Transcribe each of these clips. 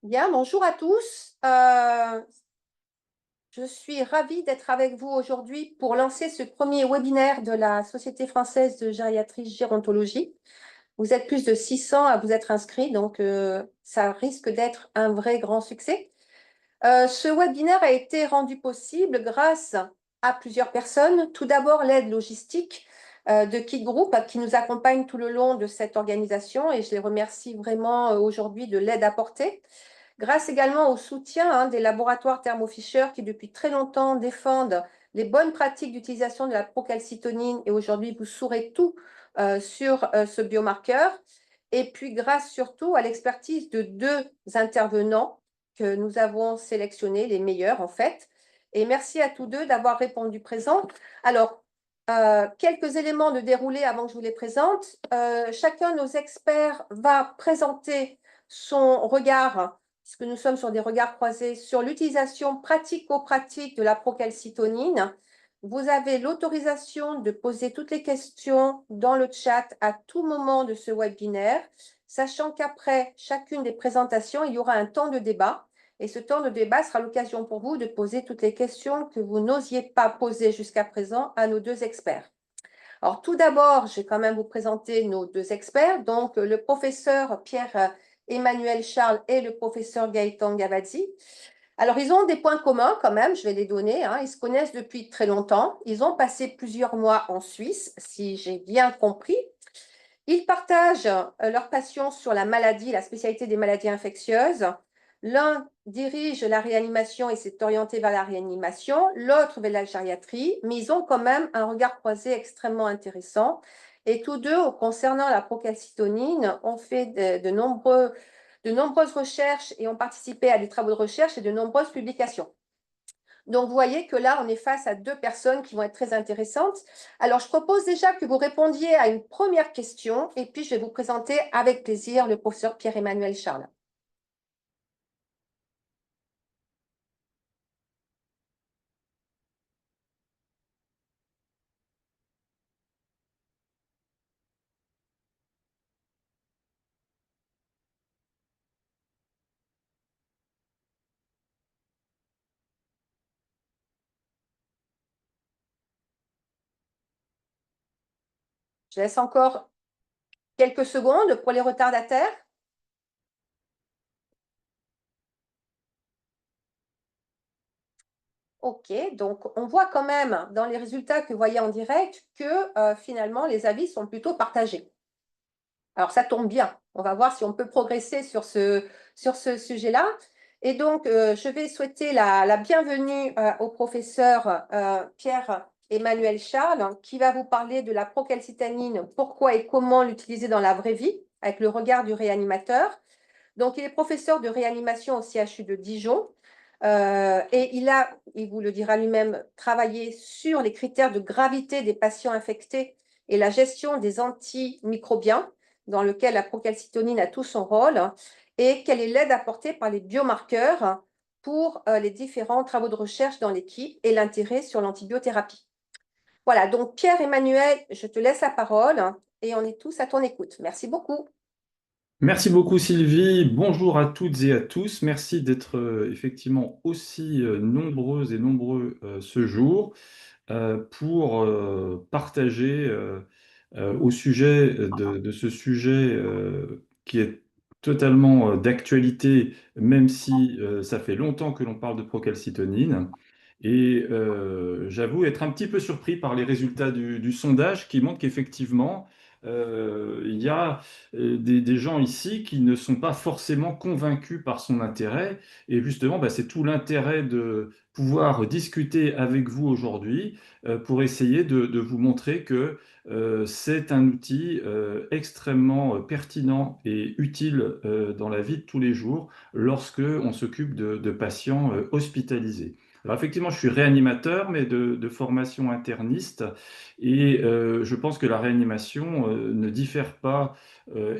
Bien, bonjour à tous. Je suis ravie d'être avec vous aujourd'hui pour lancer ce premier webinaire de la Société française de gériatrie gérontologie. Vous êtes plus de 600 à vous être inscrits, donc ça risque d'être un vrai grand succès. Ce webinaire a été rendu possible grâce à plusieurs personnes. Tout d'abord, l'aide logistique de Kit Group qui nous accompagne tout le long de cette organisation et je les remercie vraiment aujourd'hui de l'aide apportée. Grâce également au soutien des laboratoires Thermo Fisher qui depuis très longtemps défendent les bonnes pratiques d'utilisation de la procalcitonine et aujourd'hui vous saurez tout sur ce biomarqueur. Et puis grâce surtout à l'expertise de deux intervenants que nous avons sélectionnés, les meilleurs en fait. Et merci à tous deux d'avoir répondu présent. Alors, quelques éléments de déroulé avant que je vous les présente. Chacun de nos experts va présenter son regard, puisque nous sommes sur des regards croisés, sur l'utilisation pratico-pratique de la procalcitonine. Vous avez l'autorisation de poser toutes les questions dans le chat à tout moment de ce webinaire, sachant qu'après chacune des présentations, il y aura un temps de débat. Et ce temps de débat sera l'occasion pour vous de poser toutes les questions que vous n'osiez pas poser jusqu'à présent à nos deux experts. Alors, tout d'abord, je vais quand même vous présenter nos deux experts. Donc, le professeur Pierre-Emmanuel Charles et le professeur Gaëtan Gavazzi. Alors, ils ont des points communs quand même, je vais les donner. Ils se connaissent depuis très longtemps. Ils ont passé plusieurs mois en Suisse, si j'ai bien compris. Ils partagent leur passion sur la maladie, la spécialité des maladies infectieuses. L'un dirige la réanimation et s'est orienté vers la réanimation, l'autre vers la gériatrie, mais ils ont quand même un regard croisé extrêmement intéressant. Et tous deux, concernant la procalcitonine, ont fait de nombreuses recherches et ont participé à des travaux de recherche et de nombreuses publications. Donc, vous voyez que là, on est face à deux personnes qui vont être très intéressantes. Alors, je propose déjà que vous répondiez à une première question et puis je vais vous présenter avec plaisir le professeur Pierre-Emmanuel Charles. Je laisse encore quelques secondes pour les retardataires. OK, donc on voit quand même dans les résultats que vous voyez en direct que finalement les avis sont plutôt partagés. Alors ça tombe bien, on va voir si on peut progresser sur ce sujet-là. Et donc je vais souhaiter la bienvenue au professeur Pierre-Emmanuel Charles qui va vous parler de la procalcitanine, pourquoi et comment l'utiliser dans la vraie vie avec le regard du réanimateur. Donc, il est professeur de réanimation au CHU de Dijon et il vous le dira lui-même, travaillé sur les critères de gravité des patients infectés et la gestion des antimicrobiens, dans lequel la procalcitonine a tout son rôle, et quelle est l'aide apportée par les biomarqueurs pour les différents travaux de recherche dans l'équipe et l'intérêt sur l'antibiothérapie. Voilà, donc Pierre-Emmanuel, je te laisse la parole et on est tous à ton écoute. Merci beaucoup. Merci beaucoup Sylvie, bonjour à toutes et à tous, merci d'être effectivement aussi nombreuses et nombreux ce jour pour partager au sujet de ce sujet qui est totalement d'actualité, même si ça fait longtemps que l'on parle de procalcitonine. Et j'avoue être un petit peu surpris par les résultats du sondage qui montrent qu'effectivement, il y a des gens ici qui ne sont pas forcément convaincus par son intérêt. Et justement, bah, c'est tout l'intérêt de pouvoir discuter avec vous aujourd'hui pour essayer de vous montrer que c'est un outil extrêmement pertinent et utile dans la vie de tous les jours lorsque on s'occupe de patients hospitalisés. Alors effectivement, je suis réanimateur, mais de formation interniste, et je pense que la réanimation ne diffère pas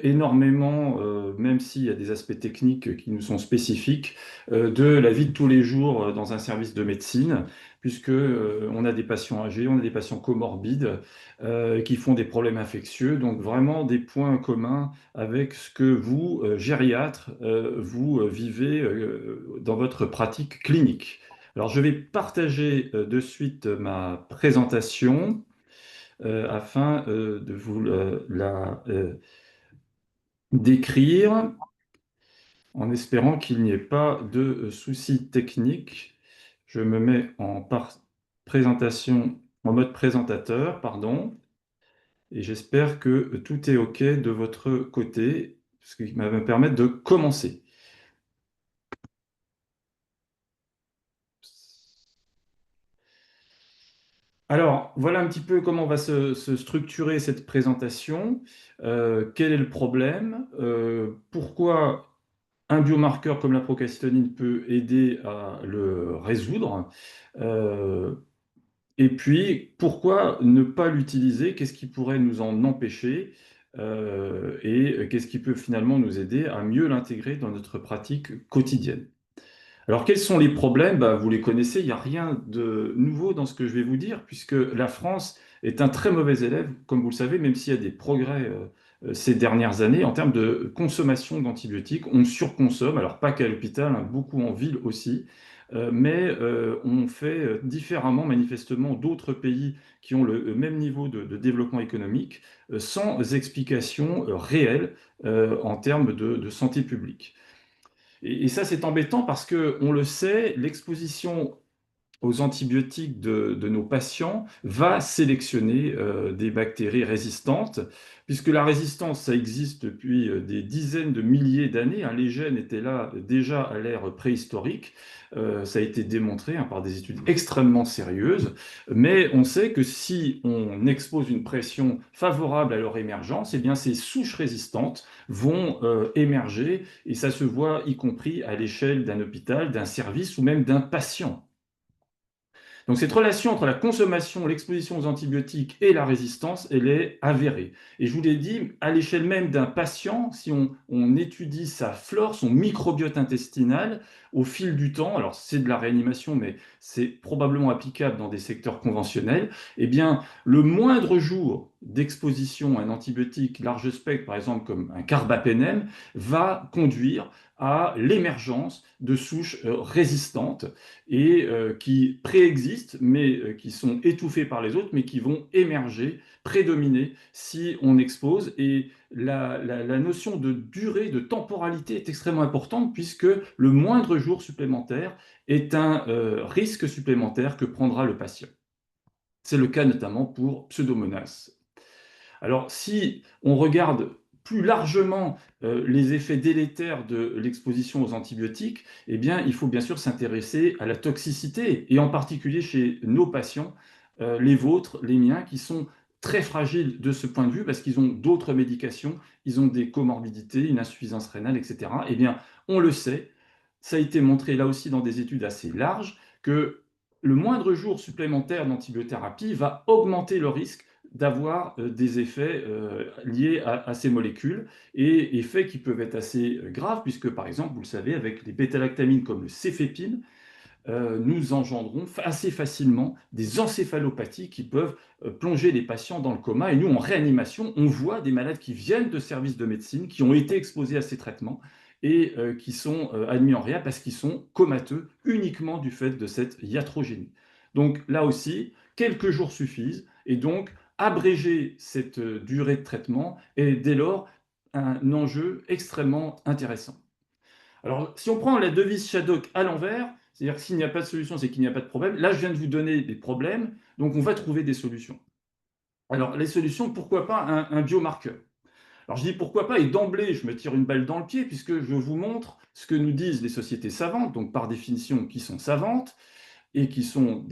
énormément, même s'il y a des aspects techniques qui nous sont spécifiques, de la vie de tous les jours dans un service de médecine. puisque on a des patients âgés, on a des patients comorbides qui font des problèmes infectieux. Donc vraiment des points communs avec ce que vous, gériatres, vous vivez dans votre pratique clinique. Alors je vais partager de suite ma présentation afin de vous la décrire en espérant qu'il n'y ait pas de soucis techniques. Je me mets présentation, en mode présentateur, pardon, et j'espère que tout est OK de votre côté, ce qui va me permettre de commencer. Alors, voilà un petit peu comment va se structurer cette présentation. Quel est le problème? Pourquoi un biomarqueur comme la procalcitonin peut aider à le résoudre? Euh, et puis, pourquoi ne pas l'utiliser? Qu'est-ce qui pourrait nous en empêcher? Et qu'est-ce qui peut finalement nous aider à mieux l'intégrer dans notre pratique quotidienne? Alors, quels sont les problèmes? Bah, vous les connaissez, il n'y a rien de nouveau dans ce que je vais vous dire, puisque la France est un très mauvais élève, comme vous le savez, même s'il y a des progrès ces dernières années en termes de consommation d'antibiotiques. On surconsomme, alors pas qu'à l'hôpital, hein, beaucoup en ville aussi, mais on fait différemment manifestement d'autres pays qui ont le même niveau de développement économique, sans explication réelle en termes de santé publique. Et ça, c'est embêtant parce que, on le sait, l'exposition aux antibiotiques de nos patients va sélectionner des bactéries résistantes, puisque la résistance, ça existe depuis des dizaines de milliers d'années, hein. Les gènes étaient là déjà à l'ère préhistorique. Ça a été démontré hein, par des études extrêmement sérieuses, mais on sait que si on expose une pression favorable à leur émergence, eh bien ces souches résistantes vont émerger, et ça se voit y compris à l'échelle d'un hôpital, d'un service ou même d'un patient. Donc cette relation entre la consommation, l'exposition aux antibiotiques et la résistance, elle est avérée. Et je vous l'ai dit, à l'échelle même d'un patient, si on étudie sa flore, son microbiote intestinal, au fil du temps, alors c'est de la réanimation, mais c'est probablement applicable dans des secteurs conventionnels, eh bien le moindre jour d'exposition à un antibiotique large spectre, par exemple comme un carbapénem, va conduire à l'émergence de souches résistantes et qui préexistent, mais qui sont étouffés par les autres, mais qui vont émerger, prédominer si on expose. Et la notion de durée, de temporalité est extrêmement importante, puisque le moindre jour supplémentaire est un risque supplémentaire que prendra le patient. C'est le cas notamment pour Pseudomonas. Alors, si on regarde plus largement les effets délétères de l'exposition aux antibiotiques, eh bien, il faut bien sûr s'intéresser à la toxicité, et en particulier chez nos patients, les vôtres, les miens, qui sont très fragiles de ce point de vue, parce qu'ils ont d'autres médications, ils ont des comorbidités, une insuffisance rénale, etc. Eh bien, on le sait, ça a été montré là aussi dans des études assez larges, que le moindre jour supplémentaire d'antibiothérapie va augmenter le risque d'avoir des effets liés à ces molécules, et effets qui peuvent être assez graves, puisque par exemple, vous le savez, avec les bêta-lactamines comme le céfépine, nous engendrons assez facilement des encéphalopathies qui peuvent plonger les patients dans le coma. Et nous, en réanimation, on voit des malades qui viennent de services de médecine, qui ont été exposés à ces traitements et qui sont admis en réa parce qu'ils sont comateux uniquement du fait de cette iatrogénie. Donc là aussi, quelques jours suffisent, et donc abréger cette durée de traitement est dès lors un enjeu extrêmement intéressant. Alors, si on prend la devise Shadok à l'envers, c'est-à-dire que s'il n'y a pas de solution, c'est qu'il n'y a pas de problème. Là, je viens de vous donner des problèmes, donc on va trouver des solutions. Alors, les solutions, pourquoi pas un biomarqueur? Alors, je dis pourquoi pas, et d'emblée, je me tire une balle dans le pied, puisque je vous montre ce que nous disent les sociétés savantes, donc par définition, qui sont savantes, et qui sont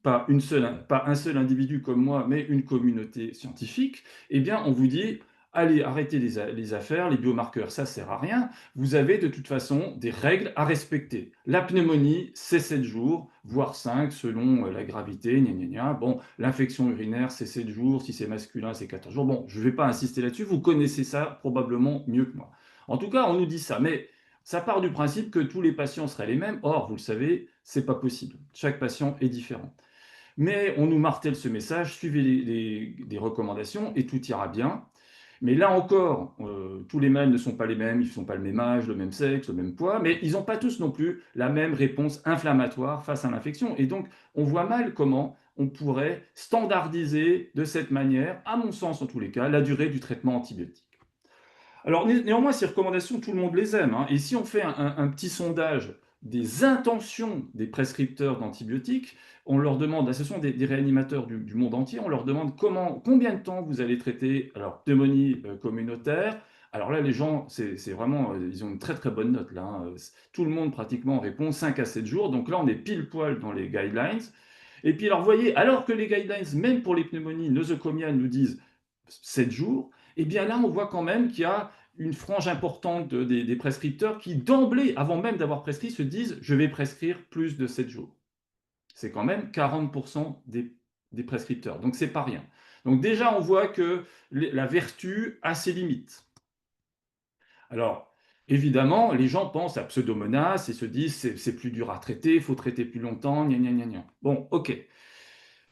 pas un seul individu comme moi, mais une communauté scientifique. Eh bien, on vous dit, allez, arrêtez les affaires, les biomarqueurs, ça sert à rien. Vous avez de toute façon des règles à respecter. La pneumonie, c'est 7 jours, voire 5 selon la gravité, gna gna gna. Bon, l'infection urinaire, c'est 7 jours, si c'est masculin, c'est 14 jours. Bon, je ne vais pas insister là-dessus, vous connaissez ça probablement mieux que moi. En tout cas, on nous dit ça, mais Ça part du principe que tous les patients seraient les mêmes. Or, vous le savez, c'est pas possible. Chaque patient est différent. Mais on nous martèle ce message, suivez les recommandations et tout ira bien. Mais là encore, tous les mâles ne sont pas les mêmes, ils ne sont pas le même âge, le même sexe, le même poids, mais ils n'ont pas tous non plus la même réponse inflammatoire face à l'infection. Et donc, on voit mal comment on pourrait standardiser de cette manière, à mon sens en tous les cas, la durée du traitement antibiotique. Alors néanmoins, ces recommandations, tout le monde les aime, hein. Et si on fait un petit sondage des intentions des prescripteurs d'antibiotiques, on leur demande, ce sont des réanimateurs du monde entier, on leur demande combien de temps vous allez traiter, alors pneumonie communautaire. Alors là, les gens, c'est vraiment, ils ont une très très bonne note là, hein. Tout le monde pratiquement répond 5 à 7 jours. Donc là, on est pile poil dans les guidelines. Et puis alors, vous voyez, alors que les guidelines, même pour les pneumonies nosocomiales, nous disent 7 jours, eh bien là, on voit quand même qu'il y a une frange importante des prescripteurs qui, d'emblée, avant même d'avoir prescrit, se disent « je vais prescrire plus de 7 jours ». C'est quand même 40% des prescripteurs, donc c'est pas rien. Donc déjà, on voit que la vertu a ses limites. Alors, évidemment, les gens pensent à Pseudomonas et se disent « c'est plus dur à traiter, il faut traiter plus longtemps, gna gna gna gna ». Bon, ok.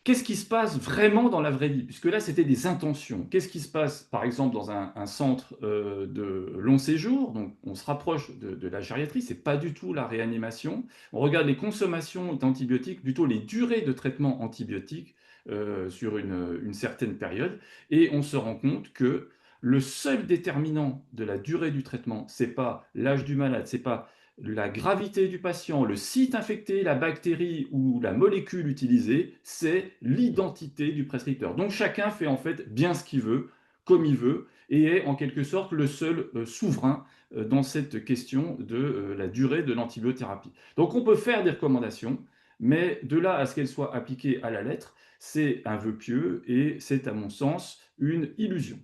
Qu'est-ce qui se passe vraiment dans la vraie vie? Puisque là, c'était des intentions. Qu'est-ce qui se passe, par exemple, dans un centre de long séjour? Donc, on se rapproche de la gériatrie, c'est pas du tout la réanimation. On regarde les consommations d'antibiotiques, plutôt les durées de traitement antibiotique sur une certaine période, et on se rend compte que le seul déterminant de la durée du traitement, c'est pas l'âge du malade, c'est pas la gravité du patient, le site infecté, la bactérie ou la molécule utilisée, c'est l'identité du prescripteur. Donc chacun fait en fait bien ce qu'il veut, comme il veut, et est en quelque sorte le seul souverain dans cette question de la durée de l'antibiothérapie. Donc on peut faire des recommandations, mais de là à ce qu'elles soient appliquées à la lettre, c'est un vœu pieux et c'est à mon sens une illusion.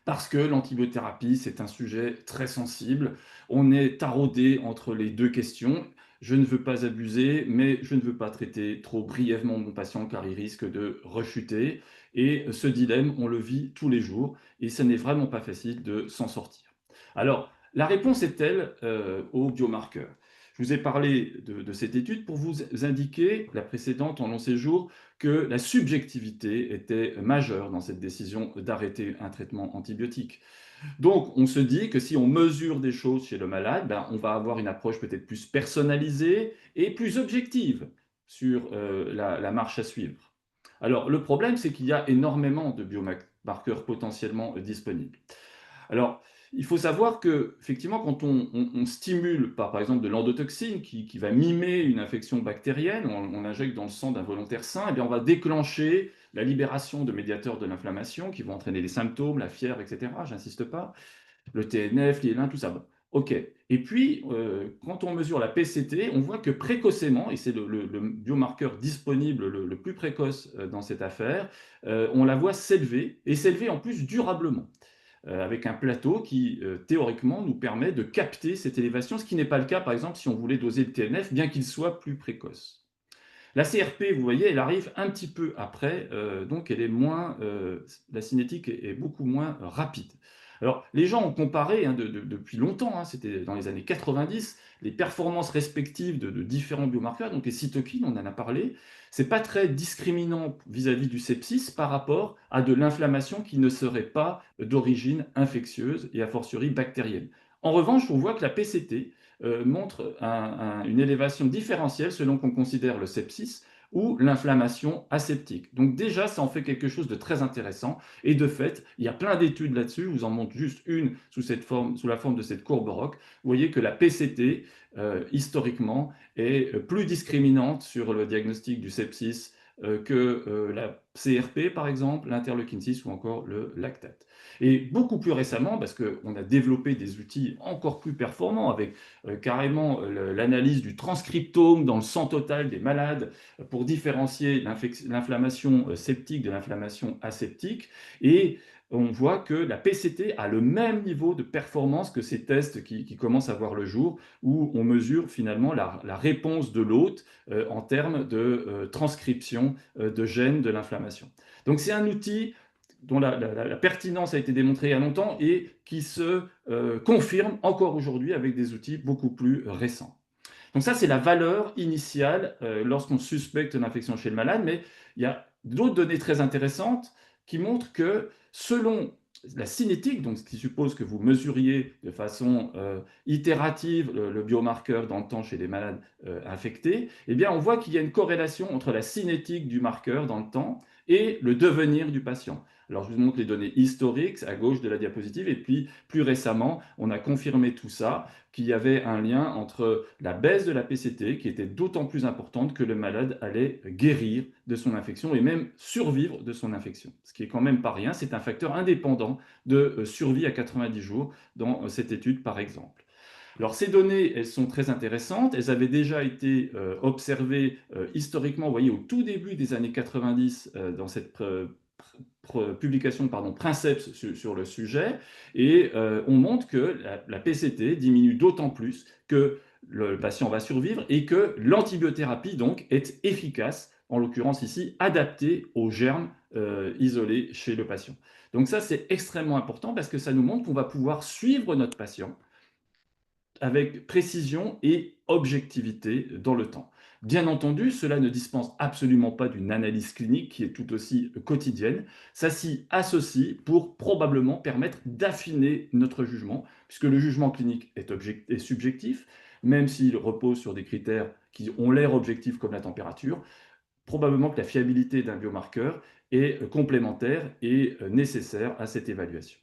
Parce que l'antibiothérapie, c'est un sujet très sensible. On est taraudé entre les deux questions. Je ne veux pas abuser, mais je ne veux pas traiter trop brièvement mon patient car il risque de rechuter. Et ce dilemme, on le vit tous les jours et ce n'est vraiment pas facile de s'en sortir. Alors, la réponse est-elle aux biomarqueurs? Je vous ai parlé de cette étude pour vous indiquer, la précédente en long séjour, que la subjectivité était majeure dans cette décision d'arrêter un traitement antibiotique. Donc, on se dit que si on mesure des choses chez le malade, ben, on va avoir une approche peut-être plus personnalisée et plus objective sur la marche à suivre. Alors, le problème, c'est qu'il y a énormément de biomarqueurs potentiellement disponibles. Alors, il faut savoir que, effectivement, quand on stimule par exemple de l'endotoxine qui va mimer une infection bactérienne, on injecte dans le sang d'un volontaire sain, eh bien, on va déclencher la libération de médiateurs de l'inflammation qui vont entraîner des symptômes, la fièvre, etc. J'insiste pas. Le TNF, l'IL1, tout ça. Bon, ok. Et puis, quand on mesure la PCT, on voit que précocement, et c'est le biomarqueur disponible le plus précoce dans cette affaire, on la voit s'élever, et s'élever en plus durablement avec un plateau qui, théoriquement, nous permet de capter cette élévation, ce qui n'est pas le cas, par exemple, si on voulait doser le TNF, bien qu'il soit plus précoce. La CRP, vous voyez, elle arrive un petit peu après, donc elle est moins, la cinétique est beaucoup moins rapide. Alors, les gens ont comparé depuis longtemps, hein, c'était dans les années 90, les performances respectives de différents biomarqueurs, donc les cytokines, on en a parlé, c'est pas très discriminant vis-à-vis du sepsis par rapport à de l'inflammation qui ne serait pas d'origine infectieuse et a fortiori bactérienne. En revanche, on voit que la PCT montre une élévation différentielle selon qu'on considère le sepsis ou l'inflammation aseptique. Donc déjà, ça en fait quelque chose de très intéressant. Et de fait, il y a plein d'études là-dessus. Je vous en montre juste une sous la forme de cette courbe ROC. Vous voyez que la PCT, historiquement, est plus discriminante sur le diagnostic du sepsis que la CRP, par exemple, l'interleukine 6 ou encore le lactate. Et beaucoup plus récemment, parce qu'on a développé des outils encore plus performants avec carrément l'analyse du transcriptome dans le sang total des malades pour différencier l'inflammation septique de l'inflammation aseptique. Et on voit que la PCT a le même niveau de performance que ces tests qui commencent à voir le jour, où on mesure finalement la réponse de l'hôte en termes de transcription de gènes de l'inflammation. Donc c'est un outil dont la pertinence a été démontrée il y a longtemps et qui se confirme encore aujourd'hui avec des outils beaucoup plus récents. Donc ça, c'est la valeur initiale lorsqu'on suspecte une infection chez le malade, mais il y a d'autres données très intéressantes qui montrent que selon la cinétique, donc ce qui suppose que vous mesuriez de façon itérative le biomarqueur dans le temps chez les malades infectés, eh bien on voit qu'il y a une corrélation entre la cinétique du marqueur dans le temps et le devenir du patient. Alors je vous montre les données historiques à gauche de la diapositive, et puis plus récemment, on a confirmé tout ça, qu'il y avait un lien entre la baisse de la PCT, qui était d'autant plus importante que le malade allait guérir de son infection et même survivre de son infection. Ce qui est quand même pas rien, c'est un facteur indépendant de survie à 90 jours dans cette étude par exemple. Alors ces données, elles sont très intéressantes, elles avaient déjà été observées historiquement, vous voyez, au tout début des années 90 dans cette publication Princeps sur le sujet, et on montre que la PCT diminue d'autant plus que le patient va survivre et que l'antibiothérapie donc est efficace, en l'occurrence ici adaptée aux germes isolés chez le patient. Donc ça c'est extrêmement important parce que ça nous montre qu'on va pouvoir suivre notre patient avec précision et objectivité dans le temps. Bien entendu, cela ne dispense absolument pas d'une analyse clinique qui est tout aussi quotidienne. Ça s'y associe pour probablement permettre d'affiner notre jugement, puisque le jugement clinique est subjectif, même s'il repose sur des critères qui ont l'air objectifs comme la température. Probablement que la fiabilité d'un biomarqueur est complémentaire et nécessaire à cette évaluation.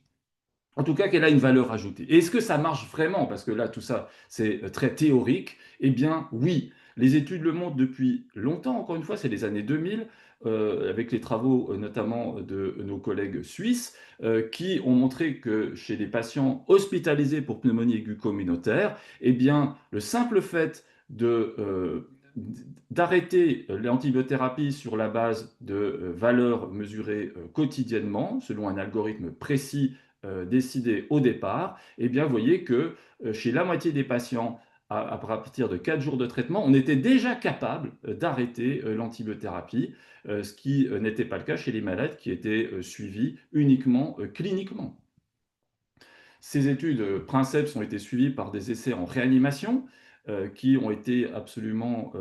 En tout cas, qu'elle a une valeur ajoutée. Et est-ce que ça marche vraiment? Parce que là, tout ça, c'est très théorique. Eh bien, oui. Les études le montrent depuis longtemps, encore une fois, c'est les années 2000, avec les travaux notamment de nos collègues suisses, qui ont montré que chez les patients hospitalisés pour pneumonie aiguë communautaire, eh bien, le simple fait d'arrêter l'antibiothérapie sur la base de valeurs mesurées quotidiennement, selon un algorithme précis décidé au départ, eh bien, vous voyez que chez la moitié des patients, à partir de 4 jours de traitement, on était déjà capable d'arrêter l'antibiothérapie, ce qui n'était pas le cas chez les malades qui étaient suivis uniquement cliniquement. Ces études Princeps ont été suivies par des essais en réanimation qui ont été absolument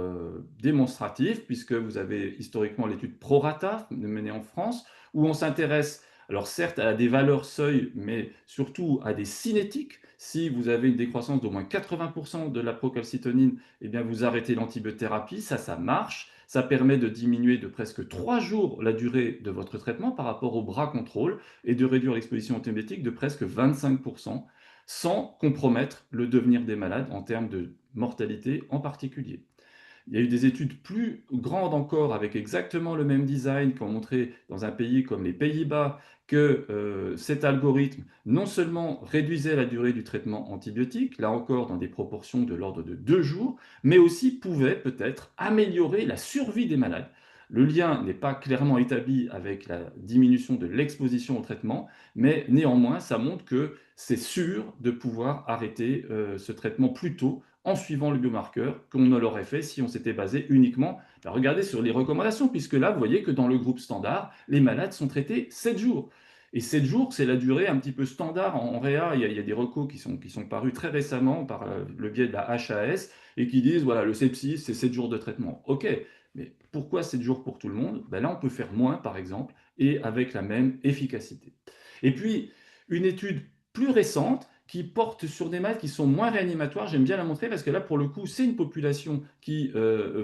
démonstratifs, puisque vous avez historiquement l'étude Prorata menée en France, où on s'intéresse, alors certes à des valeurs seuil, mais surtout à des cinétiques. Si vous avez une décroissance d'au moins 80% de la procalcitonine, eh bien vous arrêtez l'antibiothérapie, ça marche. Ça permet de diminuer de presque 3 jours la durée de votre traitement par rapport au bras contrôle et de réduire l'exposition antibiotique de presque 25%, sans compromettre le devenir des malades en termes de mortalité en particulier. Il y a eu des études plus grandes encore avec exactement le même design qui ont montré dans un pays comme les Pays-Bas que cet algorithme non seulement réduisait la durée du traitement antibiotique, là encore dans des proportions de l'ordre de 2 jours, mais aussi pouvait peut-être améliorer la survie des malades. Le lien n'est pas clairement établi avec la diminution de l'exposition au traitement, mais néanmoins, ça montre que c'est sûr de pouvoir arrêter ce traitement plus tôt en suivant le biomarqueur qu'on ne l'aurait fait si on s'était basé uniquement, regardez sur les recommandations, puisque là, vous voyez que dans le groupe standard, les malades sont traités 7 jours. Et 7 jours, c'est la durée un petit peu standard en réa. Il y a des recos qui sont parus très récemment par le biais de la HAS et qui disent, voilà, le sepsis, c'est 7 jours de traitement. OK, mais pourquoi 7 jours pour tout le monde? Ben là, on peut faire moins, par exemple, et avec la même efficacité. Et puis, une étude plus récente qui porte sur des malades qui sont moins réanimatoires. J'aime bien la montrer parce que là, pour le coup, c'est une population qui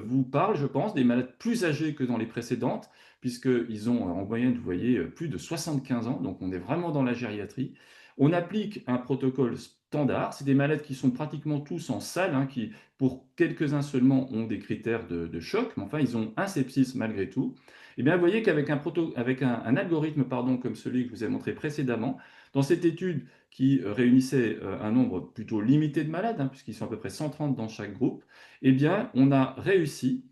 vous parle, je pense, des malades plus âgés que dans les précédentes, puisqu'ils ont en moyenne, vous voyez, plus de 75 ans, donc on est vraiment dans la gériatrie. On applique un protocole standard, c'est des malades qui sont pratiquement tous en salle, hein, qui pour quelques-uns seulement ont des critères de choc, mais enfin ils ont un sepsis malgré tout. Et bien vous voyez qu'avec un algorithme comme celui que je vous ai montré précédemment, dans cette étude qui réunissait un nombre plutôt limité de malades, hein, puisqu'ils sont à peu près 130 dans chaque groupe, eh bien, on a réussi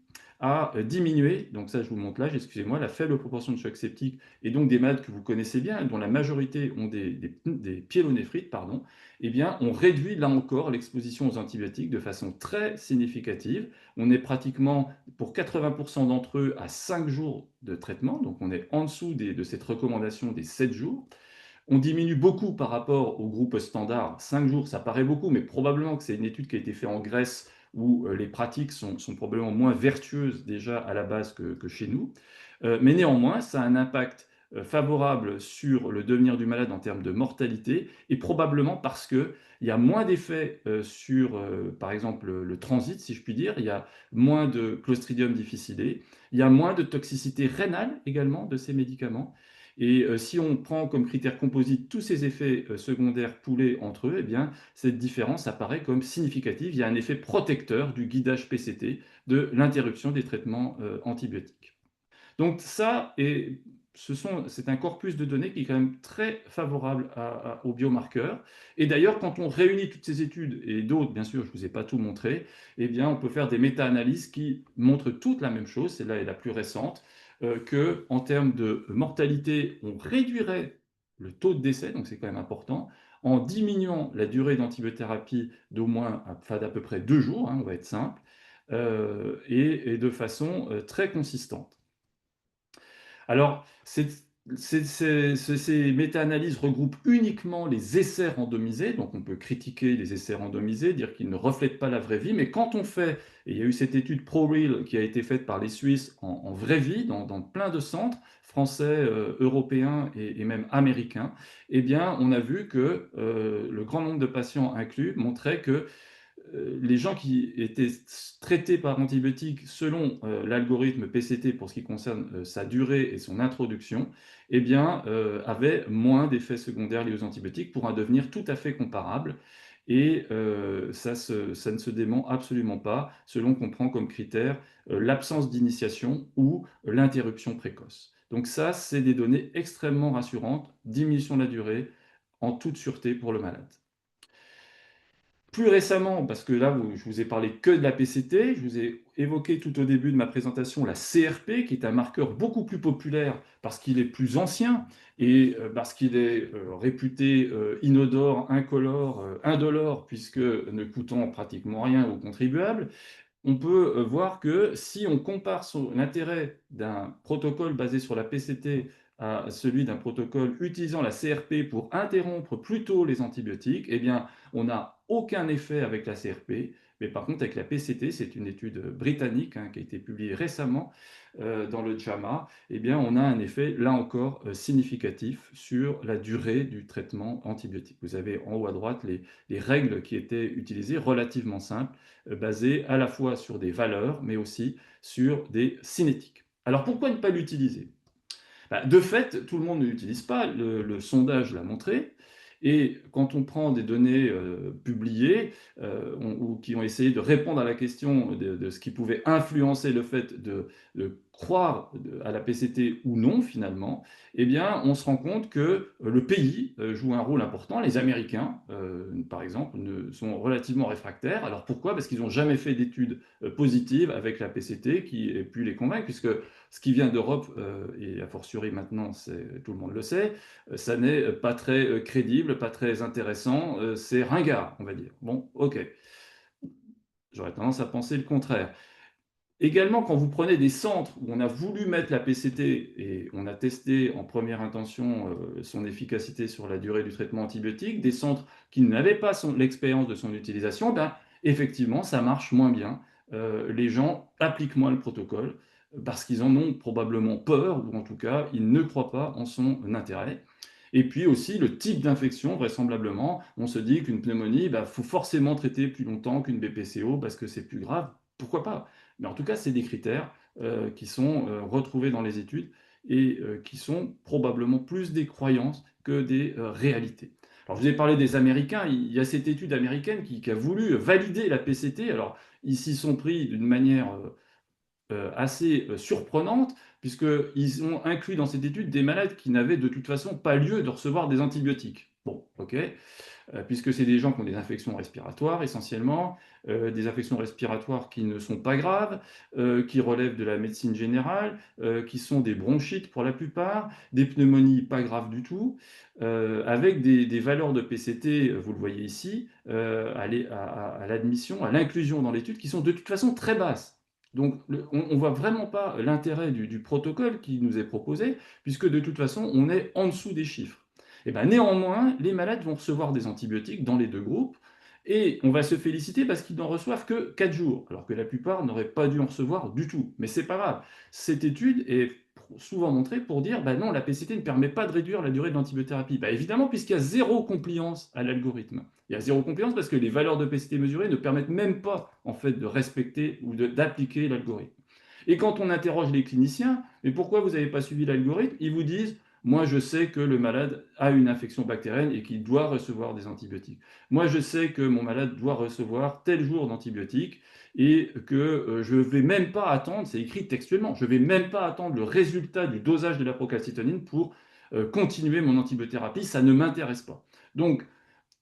à diminuer, donc ça je vous montre là, excusez-moi, la faible proportion de chocs septiques et donc des malades que vous connaissez bien, dont la majorité ont des pyélonéphrite, pardon, eh bien on réduit là encore l'exposition aux antibiotiques de façon très significative. On est pratiquement pour 80% d'entre eux à 5 jours de traitement, donc on est en dessous de cette recommandation des 7 jours. On diminue beaucoup par rapport au groupe standard. 5 jours, ça paraît beaucoup, mais probablement que c'est une étude qui a été faite en Grèce où les pratiques sont probablement moins vertueuses déjà à la base que chez nous. Mais néanmoins, ça a un impact favorable sur le devenir du malade en termes de mortalité, et probablement parce qu'il y a moins d'effets sur, par exemple, le transit, si je puis dire, il y a moins de Clostridium difficile, il y a moins de toxicité rénale également de ces médicaments. Et si on prend comme critère composite tous ces effets secondaires poolés entre eux, eh bien, cette différence apparaît comme significative. Il y a un effet protecteur du guidage PCT, de l'interruption des traitements antibiotiques. Donc ça, c'est un corpus de données qui est quand même très favorable aux biomarqueurs. Et d'ailleurs, quand on réunit toutes ces études, et d'autres, bien sûr, je ne vous ai pas tout montré, eh bien, on peut faire des méta-analyses qui montrent toute la même chose, celle-là est la plus récente, qu'en termes de mortalité, on réduirait le taux de décès, donc c'est quand même important, en diminuant la durée d'antibiothérapie d'au moins, enfin d'à peu près 2 jours, hein, on va être simple, et de façon très consistante. Alors, ces méta-analyses regroupent uniquement les essais randomisés, donc on peut critiquer les essais randomisés, dire qu'ils ne reflètent pas la vraie vie, mais quand on fait, et il y a eu cette étude ProReal qui a été faite par les Suisses en vraie vie, dans plein de centres, français, européens et même américains, eh bien, on a vu que le grand nombre de patients inclus montrait que les gens qui étaient traités par antibiotiques selon l'algorithme PCT pour ce qui concerne sa durée et son introduction, eh bien, avaient moins d'effets secondaires liés aux antibiotiques pour un devenir tout à fait comparable. Et ça ne se dément absolument pas selon qu'on prend comme critère l'absence d'initiation ou l'interruption précoce. Donc ça, c'est des données extrêmement rassurantes, diminution de la durée en toute sûreté pour le malade. Plus récemment, parce que là, je vous ai parlé que de la PCT, je vous ai évoqué tout au début de ma présentation la CRP, qui est un marqueur beaucoup plus populaire parce qu'il est plus ancien et parce qu'il est réputé inodore, incolore, indolore, puisque ne coûtant pratiquement rien aux contribuables. On peut voir que si on compare l'intérêt d'un protocole basé sur la PCT à celui d'un protocole utilisant la CRP pour interrompre plus tôt les antibiotiques, eh bien, on n'a aucun effet avec la CRP, mais par contre avec la PCT, c'est une étude britannique hein, qui a été publiée récemment dans le JAMA, eh bien, on a un effet, là encore, significatif sur la durée du traitement antibiotique. Vous avez en haut à droite les règles qui étaient utilisées, relativement simples, basées à la fois sur des valeurs, mais aussi sur des cinétiques. Alors pourquoi ne pas l'utiliser? De fait, tout le monde ne l'utilise pas, le sondage l'a montré, et quand on prend des données publiées ou qui ont essayé de répondre à la question de ce qui pouvait influencer le fait de croire à la PCT ou non finalement, eh bien on se rend compte que le pays joue un rôle important. Les Américains, par exemple, sont relativement réfractaires. Alors pourquoi? Parce qu'ils n'ont jamais fait d'études positives avec la PCT qui ait pu les convaincre, puisque ce qui vient d'Europe, et a fortiori maintenant, tout le monde le sait, ça n'est pas très crédible, pas très intéressant, c'est ringard, on va dire. Bon, ok. J'aurais tendance à penser le contraire. Également, quand vous prenez des centres où on a voulu mettre la PCT et on a testé en première intention son efficacité sur la durée du traitement antibiotique, des centres qui n'avaient pas l'expérience de son utilisation, ben, effectivement, ça marche moins bien. Les gens appliquent moins le protocole parce qu'ils en ont probablement peur, ou en tout cas, ils ne croient pas en son intérêt. Et puis aussi le type d'infection, vraisemblablement, on se dit qu'une pneumonie, il faut forcément traiter plus longtemps qu'une BPCO parce que c'est plus grave. Pourquoi pas? Mais en tout cas, c'est des critères qui sont retrouvés dans les études et qui sont probablement plus des croyances que des réalités. Alors, je vous ai parlé des Américains. Il y a cette étude américaine qui a voulu valider la PCT. Alors, ils s'y sont pris d'une manière assez surprenante, puisqu'ils ont inclus dans cette étude des malades qui n'avaient de toute façon pas lieu de recevoir des antibiotiques. Bon, ok. puisque c'est des gens qui ont des infections respiratoires essentiellement, des infections respiratoires qui ne sont pas graves, qui relèvent de la médecine générale, qui sont des bronchites pour la plupart, des pneumonies pas graves du tout, avec des valeurs de PCT, vous le voyez ici, à l'admission, à l'inclusion dans l'étude, qui sont de toute façon très basses. Donc on ne voit vraiment pas l'intérêt du protocole qui nous est proposé, puisque de toute façon on est en dessous des chiffres. Et ben, néanmoins, les malades vont recevoir des antibiotiques dans les deux groupes, et on va se féliciter parce qu'ils n'en reçoivent que 4 jours, alors que la plupart n'auraient pas dû en recevoir du tout. Mais c'est pas grave. Cette étude est souvent montrée pour dire, bah non, la PCT ne permet pas de réduire la durée de l'antibiothérapie. Bah évidemment, puisqu'il y a zéro compliance à l'algorithme. Il y a zéro compliance parce que les valeurs de PCT mesurées ne permettent même pas, en fait, de respecter ou d'appliquer l'algorithme. Et quand on interroge les cliniciens, mais pourquoi vous n'avez pas suivi l'algorithme? Ils vous disent, moi je sais que le malade a une infection bactérienne et qu'il doit recevoir des antibiotiques. Moi je sais que mon malade doit recevoir tel jour d'antibiotiques et que je ne vais même pas attendre, c'est écrit textuellement, je ne vais même pas attendre le résultat du dosage de la procalcitonine pour continuer mon antibiothérapie, ça ne m'intéresse pas. Donc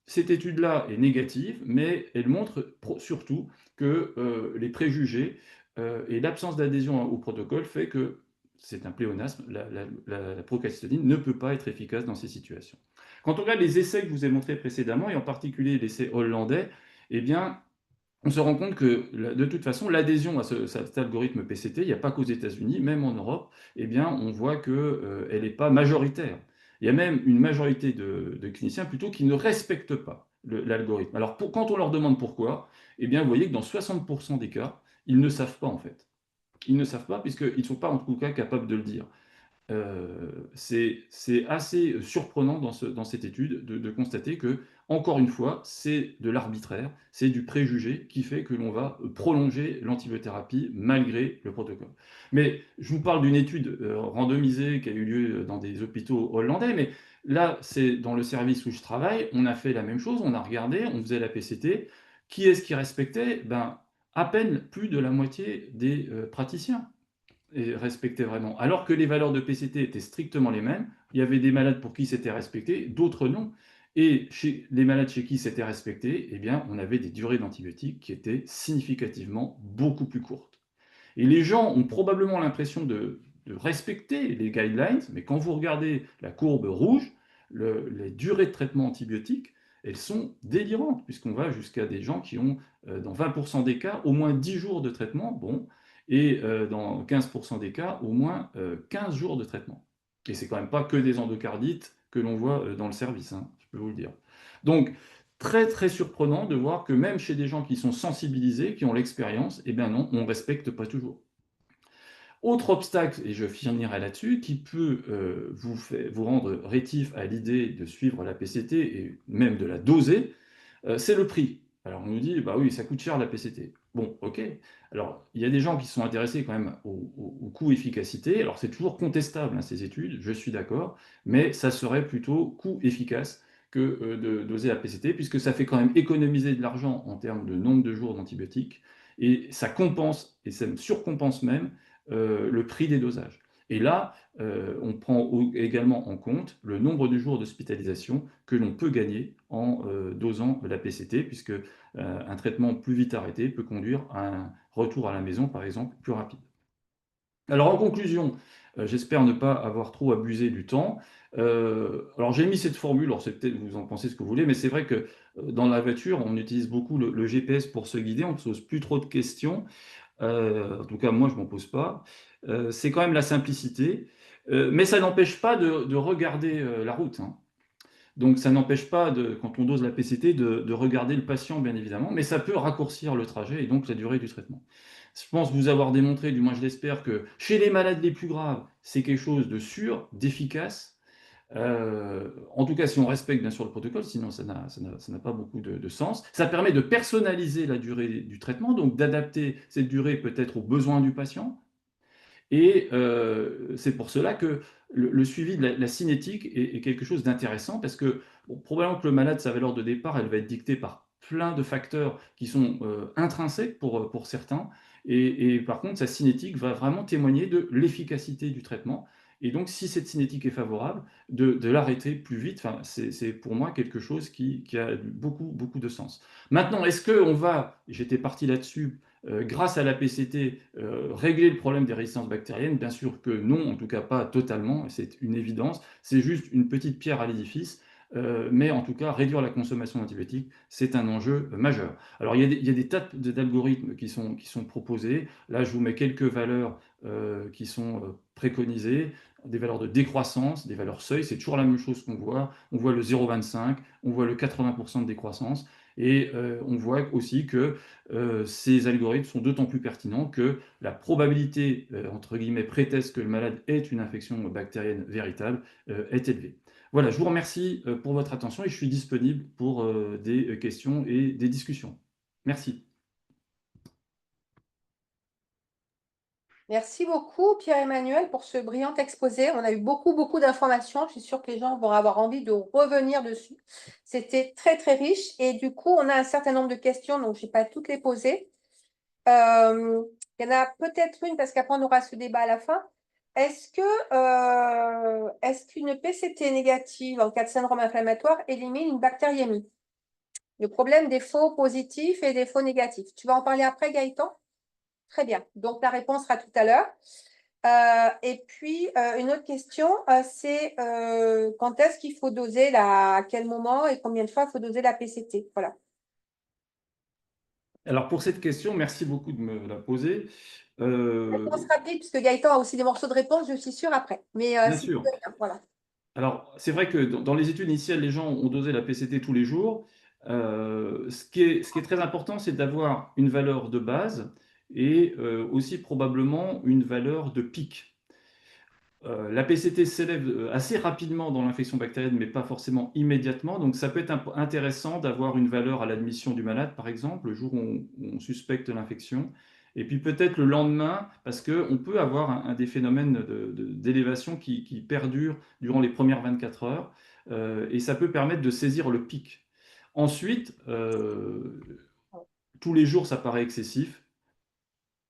cette étude-là est négative, mais elle montre surtout que les préjugés et l'absence d'adhésion au protocole fait que c'est un pléonasme, la procalcitoline ne peut pas être efficace dans ces situations. Quand on regarde les essais que je vous ai montrés précédemment, et en particulier l'essai hollandais, eh bien, on se rend compte que de toute façon, l'adhésion à cet algorithme PCT, il n'y a pas qu'aux États-Unis, même en Europe, eh bien, on voit qu'elle n'est pas majoritaire. Il y a même une majorité de cliniciens plutôt qui ne respectent pas l'algorithme. Alors, quand on leur demande pourquoi, eh bien, vous voyez que dans 60% des cas, ils ne savent pas en fait. Ils ne savent pas puisqu'ils ne sont pas en tout cas capables de le dire. C'est assez surprenant dans cette étude de constater que, encore une fois, c'est de l'arbitraire, c'est du préjugé qui fait que l'on va prolonger l'antibiothérapie malgré le protocole. Mais je vous parle d'une étude randomisée qui a eu lieu dans des hôpitaux hollandais, mais là, c'est dans le service où je travaille, on a fait la même chose, on a regardé, on faisait la PCT. Qui est-ce qui respectait? Ben, à peine plus de la moitié des praticiens et respecté vraiment. Alors que les valeurs de PCT étaient strictement les mêmes, il y avait des malades pour qui c'était respecté, d'autres non. Et chez les malades chez qui c'était respecté, eh bien, on avait des durées d'antibiotiques qui étaient significativement beaucoup plus courtes. Et les gens ont probablement l'impression de respecter les guidelines, mais quand vous regardez la courbe rouge, les durées de traitement antibiotique, elles sont délirantes, puisqu'on va jusqu'à des gens qui ont, dans 20% des cas, au moins 10 jours de traitement, bon, et dans 15% des cas, au moins 15 jours de traitement. Et c'est quand même pas que des endocardites que l'on voit dans le service, hein, je peux vous le dire. Donc, très très surprenant de voir que même chez des gens qui sont sensibilisés, qui ont l'expérience, eh bien non, on ne respecte pas toujours. Autre obstacle, et je finirai là-dessus, qui peut vous rendre rétif à l'idée de suivre la PCT et même de la doser, c'est le prix. Alors on nous dit, bah oui, ça coûte cher la PCT. Bon, ok. Alors il y a des gens qui sont intéressés quand même au coût-efficacité. Alors c'est toujours contestable, hein, ces études, je suis d'accord, mais ça serait plutôt coût-efficace que de doser la PCT, puisque ça fait quand même économiser de l'argent en termes de nombre de jours d'antibiotiques, et ça compense, et ça surcompense même le prix des dosages. Et là, on prend également en compte le nombre de jours d'hospitalisation que l'on peut gagner en dosant la PCT, puisque un traitement plus vite arrêté peut conduire à un retour à la maison, par exemple, plus rapide. Alors en conclusion, j'espère ne pas avoir trop abusé du temps. Alors j'ai mis cette formule, alors c'est peut-être vous en pensez ce que vous voulez, mais c'est vrai que dans la voiture, on utilise beaucoup le GPS pour se guider, on ne se pose plus trop de questions. En tout cas, moi, je ne m'en pose pas. C'est quand même la simplicité, mais ça n'empêche pas de regarder la route, hein. Donc, ça n'empêche pas, quand on dose la PCT, de regarder le patient, bien évidemment, mais ça peut raccourcir le trajet et donc la durée du traitement. Je pense vous avoir démontré, du moins je l'espère, que chez les malades les plus graves, c'est quelque chose de sûr, d'efficace. En tout cas, si on respecte bien sûr le protocole, sinon ça n'a pas beaucoup de sens. Ça permet de personnaliser la durée du traitement, donc d'adapter cette durée peut-être aux besoins du patient. Et c'est pour cela que le suivi de la cinétique est quelque chose d'intéressant, parce que bon, probablement que le malade, sa valeur de départ, elle va être dictée par plein de facteurs qui sont intrinsèques pour certains, et par contre, sa cinétique va vraiment témoigner de l'efficacité du traitement. Et donc, si cette cinétique est favorable, de l'arrêter plus vite, enfin, c'est pour moi quelque chose qui a beaucoup, beaucoup de sens. Maintenant, est-ce qu'on va, j'étais parti là-dessus, grâce à la PCT, régler le problème des résistances bactériennes? Bien sûr que non, en tout cas pas totalement, c'est une évidence. C'est juste une petite pierre à l'édifice. Mais en tout cas, réduire la consommation d'antibiotiques, c'est un enjeu majeur. Alors, il y a des tas d'algorithmes qui sont proposés. Là, je vous mets quelques valeurs qui sont préconisées, des valeurs de décroissance, des valeurs seuil. C'est toujours la même chose qu'on voit. On voit le 0,25, on voit le 80% de décroissance. Et on voit aussi que ces algorithmes sont d'autant plus pertinents que la probabilité, entre guillemets, préteste que le malade ait une infection bactérienne véritable est élevée. Voilà, je vous remercie pour votre attention et je suis disponible pour des questions et des discussions. Merci. Merci beaucoup, Pierre-Emmanuel, pour ce brillant exposé. On a eu beaucoup, beaucoup d'informations. Je suis sûre que les gens vont avoir envie de revenir dessus. C'était très, très riche. Et du coup, on a un certain nombre de questions, donc je ne vais pas toutes les poser. Il y en a peut-être une, parce qu'après, on aura ce débat à la fin. Est-ce qu'une PCT négative en cas de syndrome inflammatoire élimine une bactériémie? Le problème des faux positifs et des faux négatifs. Tu vas en parler après, Gaëtan? Très bien. Donc, la réponse sera tout à l'heure. Et puis, une autre question, c'est quand est-ce qu'il faut doser à quel moment et combien de fois il faut doser la PCT? Voilà. Alors pour cette question, merci beaucoup de me la poser. Réponse rapide, puisque Gaëtan a aussi des morceaux de réponse, je suis sûre, après. Mais Bien si tu sûr. veux bien, voilà. Alors, c'est vrai que dans les études initiales, les gens ont dosé la PCT tous les jours. Ce qui est très important, c'est d'avoir une valeur de base et aussi probablement une valeur de pic. La PCT s'élève assez rapidement dans l'infection bactérienne, mais pas forcément immédiatement. Donc, ça peut être intéressant d'avoir une valeur à l'admission du malade, par exemple, le jour où on suspecte l'infection. Et puis peut-être le lendemain, parce qu'on peut avoir des phénomènes d'élévation qui perdurent durant les premières 24 heures. Et ça peut permettre de saisir le pic. Ensuite, tous les jours, ça paraît excessif,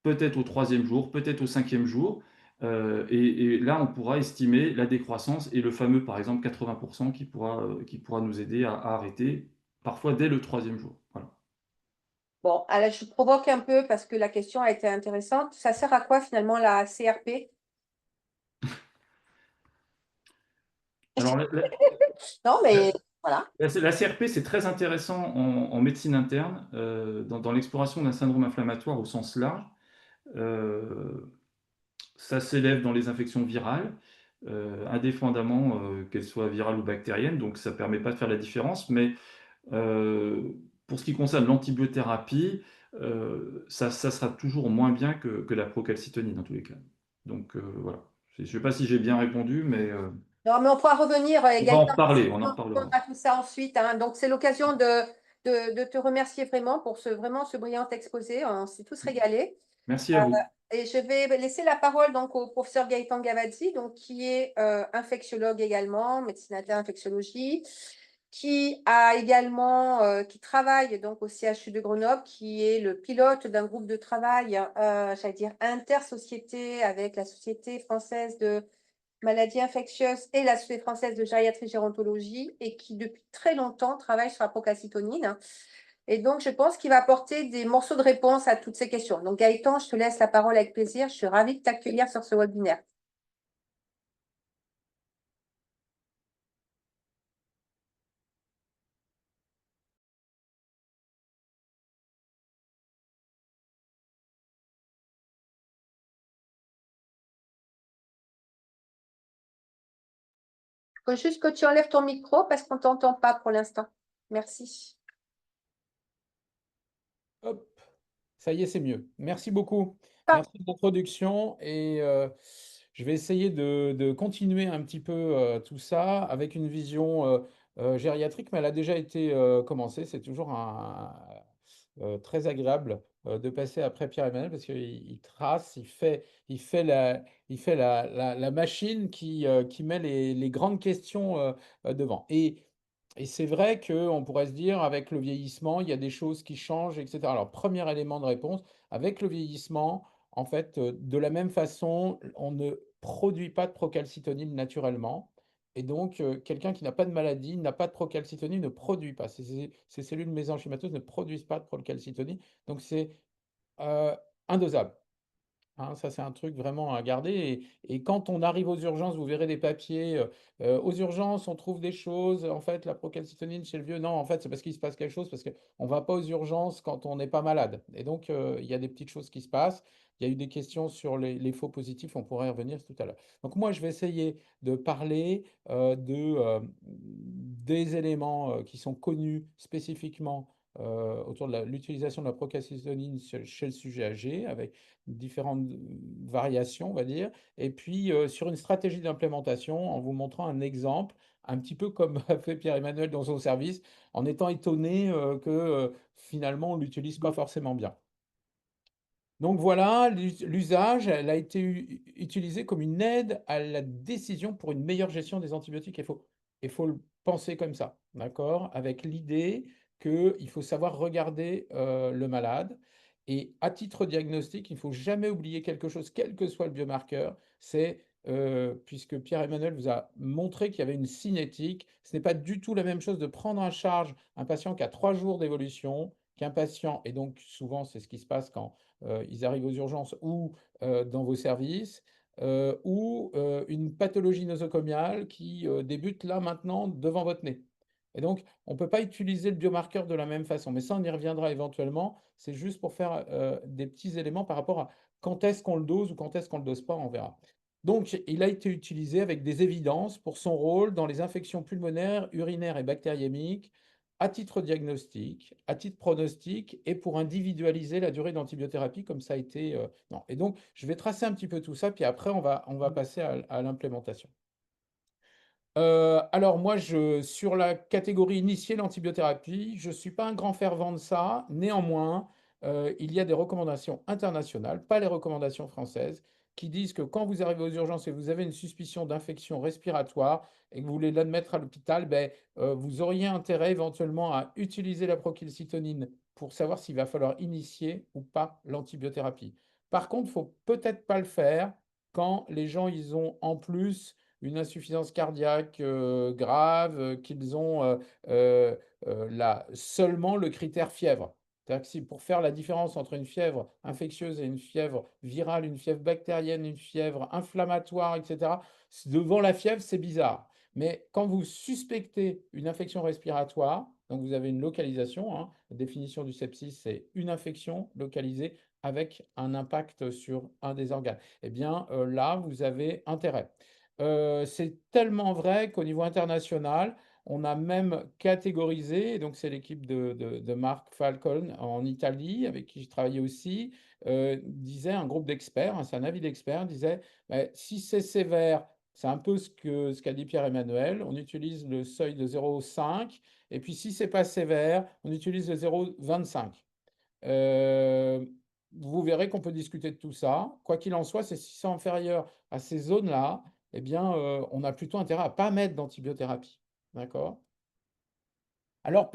peut-être au troisième jour, peut-être au cinquième jour. Et là, on pourra estimer la décroissance et le fameux, par exemple, 80% qui pourra nous aider à arrêter, parfois dès le troisième jour. Voilà. Bon, alors je provoque un peu parce que la question a été intéressante. Ça sert à quoi finalement la CRP? Alors, Non, mais voilà. la CRP, c'est très intéressant en médecine interne, dans l'exploration d'un syndrome inflammatoire au sens large. Euh, Ça s'élève dans les infections virales, indépendamment qu'elles soient virales ou bactériennes, donc ça ne permet pas de faire la différence. Mais pour ce qui concerne l'antibiothérapie, ça sera toujours moins bien que la procalcitonie dans tous les cas. Donc voilà. Je ne sais pas si j'ai bien répondu, mais Non, mais on pourra revenir, on va en Gaëtan, reparler, on en on reparlera. a tout ça ensuite, hein. Donc, c'est l'occasion de te remercier vraiment pour vraiment ce brillant exposé. On s'est tous régalés. Merci à vous. Et je vais laisser la parole donc au professeur Gaëtan Gavazzi, donc, qui est infectiologue également, médecine interne, infectiologie, qui a également, qui travaille donc au CHU de Grenoble, qui est le pilote d'un groupe de travail, j'allais dire intersociété avec la Société française de maladies infectieuses et la Société française de gériatrie gérontologie, et qui depuis très longtemps travaille sur la procalcitonine. Et donc, je pense qu'il va apporter des morceaux de réponse à toutes ces questions. Donc, Gaëtan, je te laisse la parole avec plaisir. Je suis ravie de t'accueillir sur ce webinaire. Il faut juste que tu enlèves ton micro parce qu'on ne t'entend pas pour l'instant. Merci. Hop, ça y est, c'est mieux. Merci beaucoup. Ah, Merci de l'introduction et je vais essayer de continuer un petit peu tout ça avec une vision gériatrique, mais elle a déjà été commencée. C'est toujours très agréable de passer après Pierre-Emmanuel parce qu'il trace, il fait la machine qui met les grandes questions devant. Et c'est vrai qu'on pourrait se dire, avec le vieillissement, il y a des choses qui changent, etc. Alors, premier élément de réponse, avec le vieillissement, en fait, de la même façon, produit pas de procalcitonin naturellement. Et donc, quelqu'un qui n'a pas de maladie, n'a pas de procalcitonin, ne produit pas. Ces cellules mésenchymateuses ne produisent pas de procalcitonin. Donc, c'est indosable. Hein, ça, c'est un truc vraiment à garder. Et quand on arrive aux urgences, vous verrez des papiers. Aux urgences, on trouve des choses. En fait, la procalcitonine chez le vieux, non, en fait, c'est parce qu'il se passe quelque chose, parce qu'on ne va pas aux urgences quand on n'est pas malade. Et donc, il y a des petites choses qui se passent. Il y a eu des questions sur les faux positifs, on pourrait y revenir tout à l'heure. Donc, moi, je vais essayer de parler des éléments qui sont connus spécifiquement autour de l'utilisation de la procalcitonine chez le sujet âgé, avec différentes variations, on va dire, et puis sur une stratégie d'implémentation en vous montrant un exemple, un petit peu comme a fait Pierre-Emmanuel dans son service, en étant étonné que finalement on ne l'utilise pas forcément bien. Donc voilà, l'usage, elle a été utilisée comme une aide à la décision pour une meilleure gestion des antibiotiques. Il faut le penser comme ça, d'accord? Avec l'idée qu'il faut savoir regarder le malade. Et à titre diagnostique, il ne faut jamais oublier quelque chose, quel que soit le biomarqueur, c'est, puisque Pierre-Emmanuel vous a montré qu'il y avait une cinétique, ce n'est pas du tout la même chose de prendre en charge un patient qui a 3 jours d'évolution qu'un patient, et donc souvent c'est ce qui se passe quand ils arrivent aux urgences ou dans vos services, ou une pathologie nosocomiale qui débute là maintenant devant votre nez. Et donc, on ne peut pas utiliser le biomarqueur de la même façon, mais ça, on y reviendra éventuellement. C'est juste pour faire des petits éléments par rapport à quand est-ce qu'on le dose ou quand est-ce qu'on ne le dose pas, on verra. Donc, il a été utilisé avec des évidences pour son rôle dans les infections pulmonaires, urinaires et bactériémiques, à titre diagnostique, à titre pronostic et pour individualiser la durée d'antibiothérapie comme ça a été. Non. Et donc, je vais tracer un petit peu tout ça, puis après, on va passer à l'implémentation. Alors moi, sur la catégorie initiée, l'antibiothérapie, je ne suis pas un grand fervent de ça. Néanmoins, il y a des recommandations internationales, pas les recommandations françaises, qui disent que quand vous arrivez aux urgences et vous avez une suspicion d'infection respiratoire et que vous voulez l'admettre à l'hôpital, ben, vous auriez intérêt éventuellement à utiliser la procalcitonine pour savoir s'il va falloir initier ou pas l'antibiothérapie. Par contre, il ne faut peut-être pas le faire quand les gens ils ont en plus une insuffisance cardiaque grave, qu'ils ont seulement le critère fièvre. C'est-à-dire que si pour faire la différence entre une fièvre infectieuse et une fièvre virale, une fièvre bactérienne, une fièvre inflammatoire, etc., devant la fièvre, c'est bizarre. Mais quand vous suspectez une infection respiratoire, donc vous avez une localisation, hein, la définition du sepsis, c'est une infection localisée avec un impact sur un des organes. Eh bien, là, vous avez intérêt. C'est tellement vrai qu'au niveau international, on a même catégorisé, et donc c'est l'équipe de Marc Falcon en Italie, avec qui je travaillais aussi, disait un groupe d'experts, hein, c'est un avis d'experts, disait bah, si c'est sévère, c'est un peu ce qu'a dit Pierre-Emmanuel, on utilise le seuil de 0,5, et puis si c'est pas sévère, on utilise le 0,25. Euh, Vous verrez qu'on peut discuter de tout ça. Quoi qu'il en soit, si c'est inférieur à ces zones-là, eh bien, on a plutôt intérêt à ne pas mettre d'antibiothérapie. D'accord? Alors,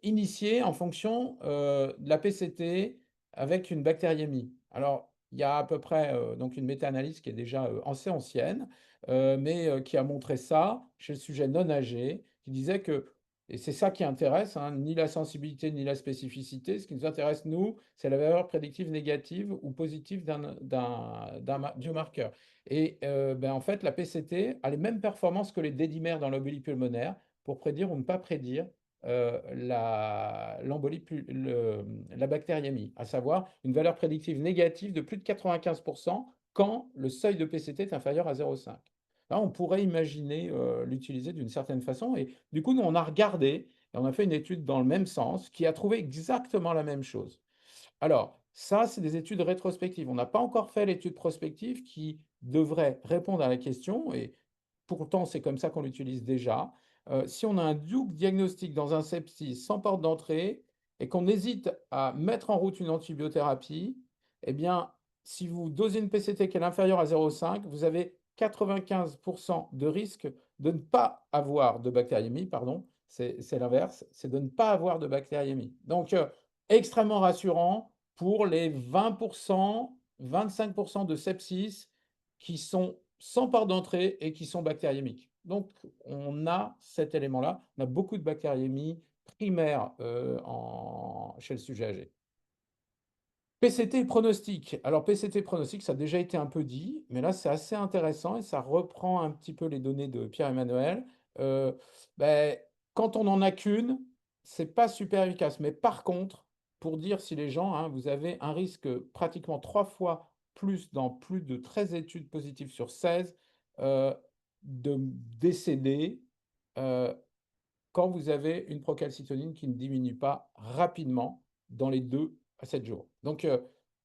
initié en fonction de la PCT avec une bactériémie. Alors, il y a à peu près donc une méta-analyse qui est déjà assez ancienne, mais qui a montré ça chez le sujet non âgé, qui disait que, et c'est ça qui intéresse, hein, ni la sensibilité ni la spécificité, ce qui nous intéresse, nous, c'est la valeur prédictive négative ou positive d'un biomarqueur. Et ben, en fait, la PCT a les mêmes performances que les dédimères dans l'embolie pulmonaire pour prédire ou ne pas prédire la bactériémie, à savoir une valeur prédictive négative de plus de 95% quand le seuil de PCT est inférieur à 0,5. Là, on pourrait imaginer l'utiliser d'une certaine façon. Et du coup, nous, on a regardé et on a fait une étude dans le même sens qui a trouvé exactement la même chose. Alors, ça, c'est des études rétrospectives. On n'a pas encore fait l'étude prospective qui devrait répondre à la question, et pourtant, c'est comme ça qu'on l'utilise déjà. Si on a un diagnostic dans un sepsis sans porte d'entrée et qu'on hésite à mettre en route une antibiothérapie, eh bien, si vous dosez une PCT qui est inférieure à 0,5, vous avez 95% de risque de ne pas avoir de bactériémie, pardon, c'est l'inverse, c'est de ne pas avoir de bactériémie. Donc, extrêmement rassurant pour les 20%, 25% de sepsis qui sont sans port d'entrée et qui sont bactériémiques. Donc, on a cet élément-là. On a beaucoup de bactériémie primaire chez le sujet âgé. PCT et pronostic. Alors, PCT et pronostic, ça a déjà été un peu dit, mais là, c'est assez intéressant et ça reprend un petit peu les données de Pierre-Emmanuel. Euh, ben, quand on n'en a qu'une, c'est pas super efficace. Mais par contre, pour dire si les gens, hein, vous avez un risque pratiquement 3 fois plus dans plus de 13 études positives sur 16 euh, de décéder euh, quand vous avez une procalcitonine qui ne diminue pas rapidement dans les 2 à 7 jours. Donc,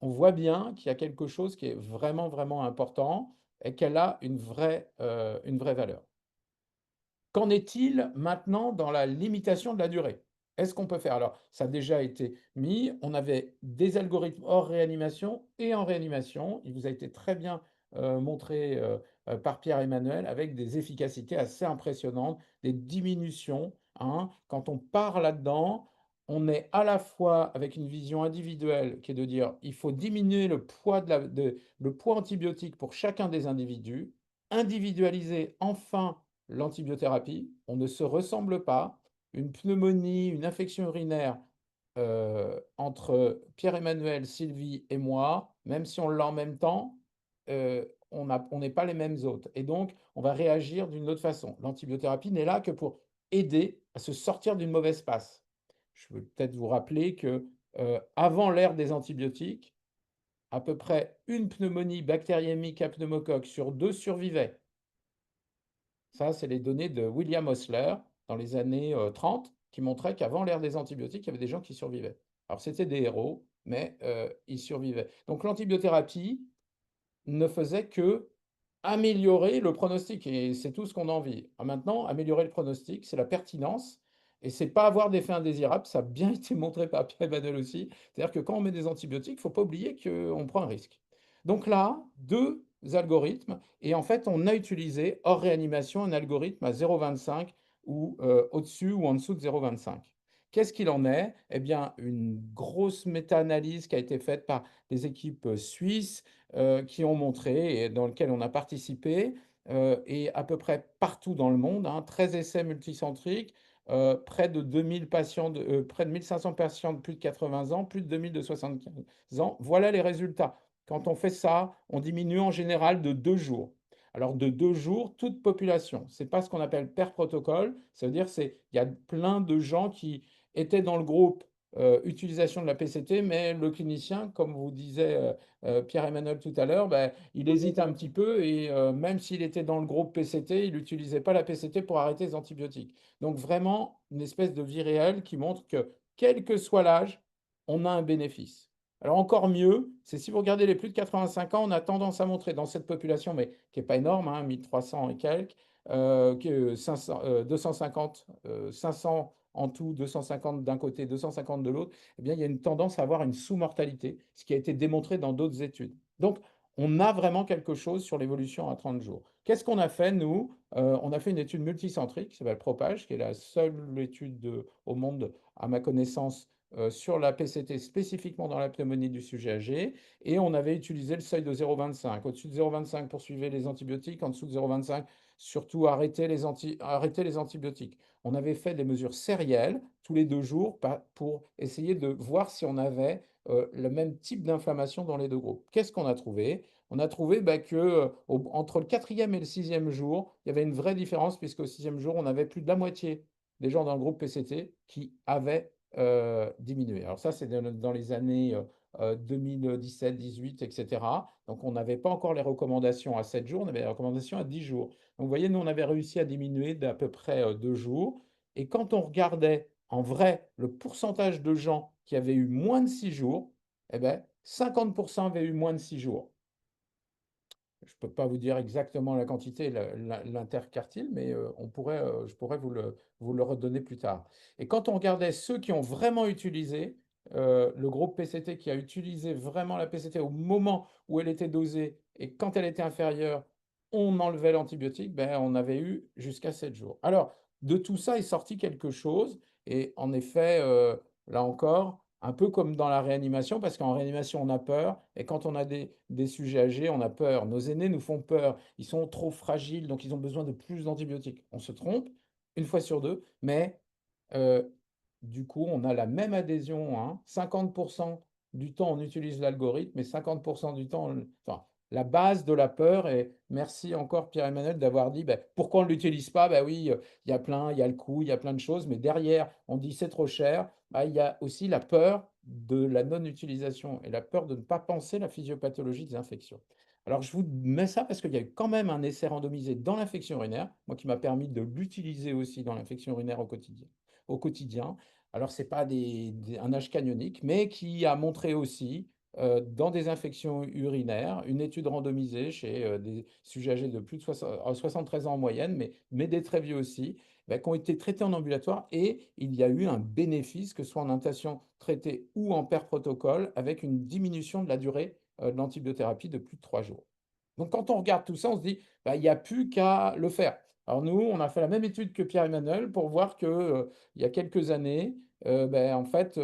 on voit bien qu'il y a quelque chose qui est vraiment, vraiment important et qu'elle a une vraie valeur. Qu'en est-il maintenant dans la limitation de la durée? Est-ce qu'on peut faire? Alors, ça a déjà été mis. On avait des algorithmes hors réanimation et en réanimation. Il vous a été très bien montré par Pierre-Emmanuel avec des efficacités assez impressionnantes, des diminutions, hein. Quand on part là-dedans, on est à la fois avec une vision individuelle qui est de dire il faut diminuer le poids, le poids antibiotique pour chacun des individus, individualiser enfin l'antibiothérapie, on ne se ressemble pas. Une pneumonie, une infection urinaire entre Pierre-Emmanuel, Sylvie et moi, même si on l'a en même temps, on n'est pas les mêmes hôtes. Et donc, on va réagir d'une autre façon. L'antibiothérapie n'est là que pour aider à se sortir d'une mauvaise passe. Je veux peut-être vous rappeler que avant l'ère des antibiotiques, à peu près une pneumonie bactériémique à pneumocoque sur 2 survivait. Ça, c'est les données de William Osler dans les années 30 qui montraient qu'avant l'ère des antibiotiques, il y avait des gens qui survivaient. Alors, c'était des héros, mais ils survivaient. Donc, l'antibiothérapie ne faisait que améliorer le pronostic, et c'est tout ce qu'on a envie. Maintenant, améliorer le pronostic, c'est la pertinence, et c'est pas avoir d'effets indésirables. Ça a bien été montré par Pierre Badel aussi. C'est-à-dire que quand on met des antibiotiques, il ne faut pas oublier qu'on prend un risque. Donc là, 2 algorithmes, et en fait, on a utilisé hors réanimation un algorithme à 0,25 ou au-dessus ou en dessous de 0,25. Qu'est-ce qu'il en est? Eh bien, une grosse méta-analyse qui a été faite par des équipes suisses qui ont montré et dans lequel on a participé, et à peu près partout dans le monde, hein, 13 essais multicentriques, près de 2000 patients, près de 1500 patients de plus de 80 ans, plus de 2000 de 75 ans. Voilà les résultats. Quand on fait ça, on diminue en général de 2 jours. Alors de 2 jours, toute population. Ce n'est pas ce qu'on appelle per protocole. Ça veut dire qu'il y a plein de gens qui étaient dans le groupe utilisation de la PCT, mais le clinicien, comme vous disait Pierre-Emmanuel tout à l'heure, ben, il hésite un petit peu et même s'il était dans le groupe PCT, il n'utilisait pas la PCT pour arrêter les antibiotiques. Donc vraiment une espèce de vie réelle qui montre que quel que soit l'âge, on a un bénéfice. Alors encore mieux, c'est si vous regardez les plus de 85 ans, on a tendance à montrer dans cette population, mais qui n'est pas énorme, hein, 1300 et quelques, que 250, 500 en tout, 250 d'un côté, 250 de l'autre, eh bien, il y a une tendance à avoir une sous-mortalité, ce qui a été démontré dans d'autres études. Donc, on a vraiment quelque chose sur l'évolution à 30 jours. Qu'est-ce qu'on a fait, nous? On a fait une étude multicentrique qui s'appelle Propage, qui est la seule étude au monde, à ma connaissance, sur la PCT spécifiquement dans la pneumonie du sujet âgé, et on avait utilisé le seuil de 0,25. Au-dessus de 0,25, poursuivez les antibiotiques, en dessous de 0,25, surtout arrêtez les antibiotiques. On avait fait des mesures sérielles tous les 2 jours pour essayer de voir si on avait le même type d'inflammation dans les 2 groupes. Qu'est-ce qu'on a trouvé? On a trouvé que entre le 4e et le 6e jour, il y avait une vraie différence, puisqu'au 6e jour, on avait plus de la moitié des gens dans le groupe PCT qui avaient diminué. Alors ça, c'est dans les années 2017, 18, etc. Donc on n'avait pas encore les recommandations à 7 jours, on avait les recommandations à 10 jours. Donc vous voyez, nous, on avait réussi à diminuer d'à peu près 2 jours. Et quand on regardait en vrai le pourcentage de gens qui avaient eu moins de 6 jours, eh ben, 50% avaient eu moins de 6 jours. Je ne peux pas vous dire exactement la quantité, l'interquartile, mais je pourrais vous le redonner plus tard. Et quand on regardait ceux qui ont vraiment utilisé, le groupe PCT qui a utilisé vraiment la PCT au moment où elle était dosée et quand elle était inférieure, on enlevait l'antibiotique, ben, on avait eu jusqu'à 7 jours. Alors, de tout ça est sorti quelque chose, et en effet, là encore, un peu comme dans la réanimation, parce qu'en réanimation, on a peur, et quand on a des sujets âgés, on a peur. Nos aînés nous font peur, ils sont trop fragiles, donc ils ont besoin de plus d'antibiotiques. On se trompe une fois sur deux, mais euh, du coup, on a la même adhésion, hein. 50% du temps, on utilise l'algorithme, et 50% du temps, enfin, la base de la peur, et merci encore Pierre-Emmanuel d'avoir dit ben, pourquoi on ne l'utilise pas? Ben oui, il y a le coût, il y a plein de choses, mais derrière, on dit c'est trop cher. Ben, il y a aussi la peur de la non-utilisation et la peur de ne pas penser la physiopathologie des infections. Alors, je vous mets ça parce qu'il y a eu quand même un essai randomisé dans l'infection urinaire, moi qui m'a permis de l'utiliser aussi dans l'infection urinaire au quotidien. Alors, ce n'est pas un âge canonique, mais qui a montré aussi dans des infections urinaires, une étude randomisée chez des sujets âgés de plus de 73 ans en moyenne, mais des très vieux aussi, ben, qui ont été traités en ambulatoire et il y a eu un bénéfice, que ce soit en intention traitée ou en pair protocole, avec une diminution de la durée de l'antibiothérapie de plus de 3 jours. Donc quand on regarde tout ça, on se dit, bah, il n'y a plus qu'à le faire. Alors nous, on a fait la même étude que Pierre-Emmanuel pour voir que il y a quelques années, ben, en fait,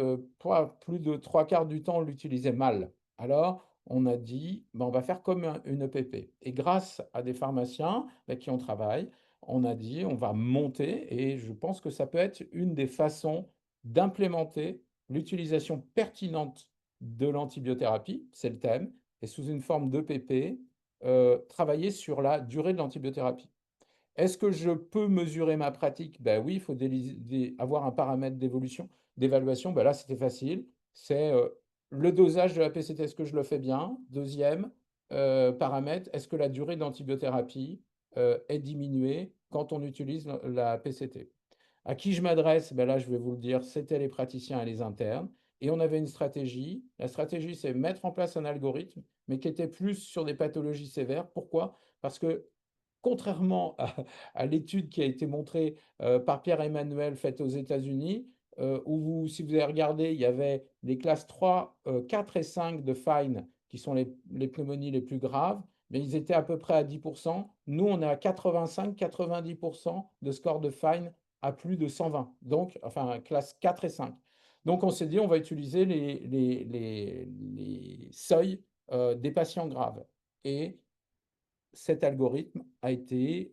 plus de trois quarts du temps, on l'utilisait mal. Alors, on a dit, ben, on va faire comme une EPP. Et grâce à des pharmaciens avec qui on travaille, on a dit, on va monter, et je pense que ça peut être une des façons d'implémenter l'utilisation pertinente de l'antibiothérapie, c'est le thème, et sous une forme d'EPP, travailler sur la durée de l'antibiothérapie. Est-ce que je peux mesurer ma pratique? Ben oui, il faut avoir un paramètre d'évaluation. Ben là, c'était facile. C'est le dosage de la PCT. Est-ce que je le fais bien? Deuxième paramètre, est-ce que la durée d'antibiothérapie est diminuée quand on utilise la PCT? À qui je m'adresse? Ben là, je vais vous le dire, c'était les praticiens et les internes. Et on avait une stratégie. La stratégie, c'est mettre en place un algorithme, mais qui était plus sur des pathologies sévères. Pourquoi? Parce que contrairement à l'étude qui a été montrée par Pierre-Emmanuel, faite aux États-Unis, où si vous avez regardé, il y avait les classes 3, 4 et 5 de Fine, qui sont les pneumonies les plus graves, mais ils étaient à peu près à 10%. Nous, on est à 85-90% de score de Fine à plus de 120, donc, enfin, classe 4 et 5. Donc, on s'est dit, on va utiliser les seuils des patients graves. Et cet algorithme a été